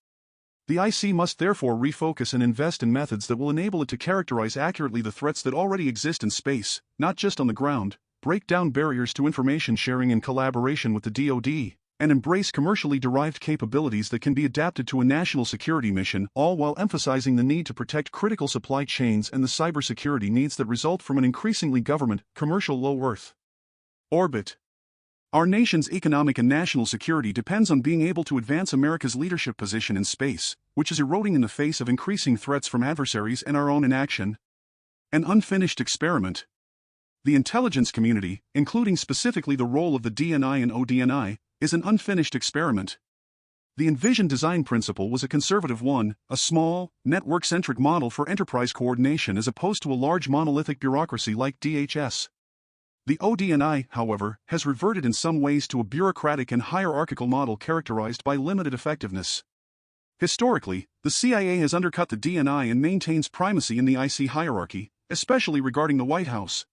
The IC must therefore refocus and invest in methods that will enable it to characterize accurately the threats that already exist in space, not just on the ground, break down barriers to information sharing and collaboration with the DoD, and embrace commercially derived capabilities that can be adapted to a national security mission, all while emphasizing the need to protect critical supply chains and the cybersecurity needs that result from an increasingly government, commercial low Earth orbit. Our nation's economic and national security depends on being able to advance America's leadership position in space, which is eroding in the face of increasing threats from adversaries and our own inaction. An unfinished experiment. The intelligence community, including specifically the role of the DNI and ODNI, is an unfinished experiment. The envisioned design principle was a conservative one, a small, network-centric model for enterprise coordination as opposed to a large monolithic bureaucracy like DHS. The ODNI, however, has reverted in some ways to a bureaucratic and hierarchical model characterized by limited effectiveness. Historically, the CIA has undercut the DNI and maintains primacy in the IC hierarchy, especially regarding the White House.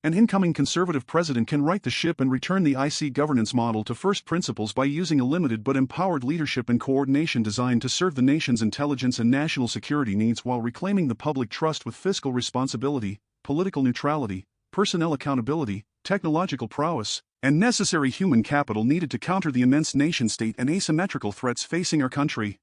An incoming conservative president can right the ship and return the IC governance model to first principles by using a limited but empowered leadership and coordination designed to serve the nation's intelligence and national security needs while reclaiming the public trust with fiscal responsibility, political neutrality, personnel accountability, technological prowess, and necessary human capital needed to counter the immense nation-state and asymmetrical threats facing our country.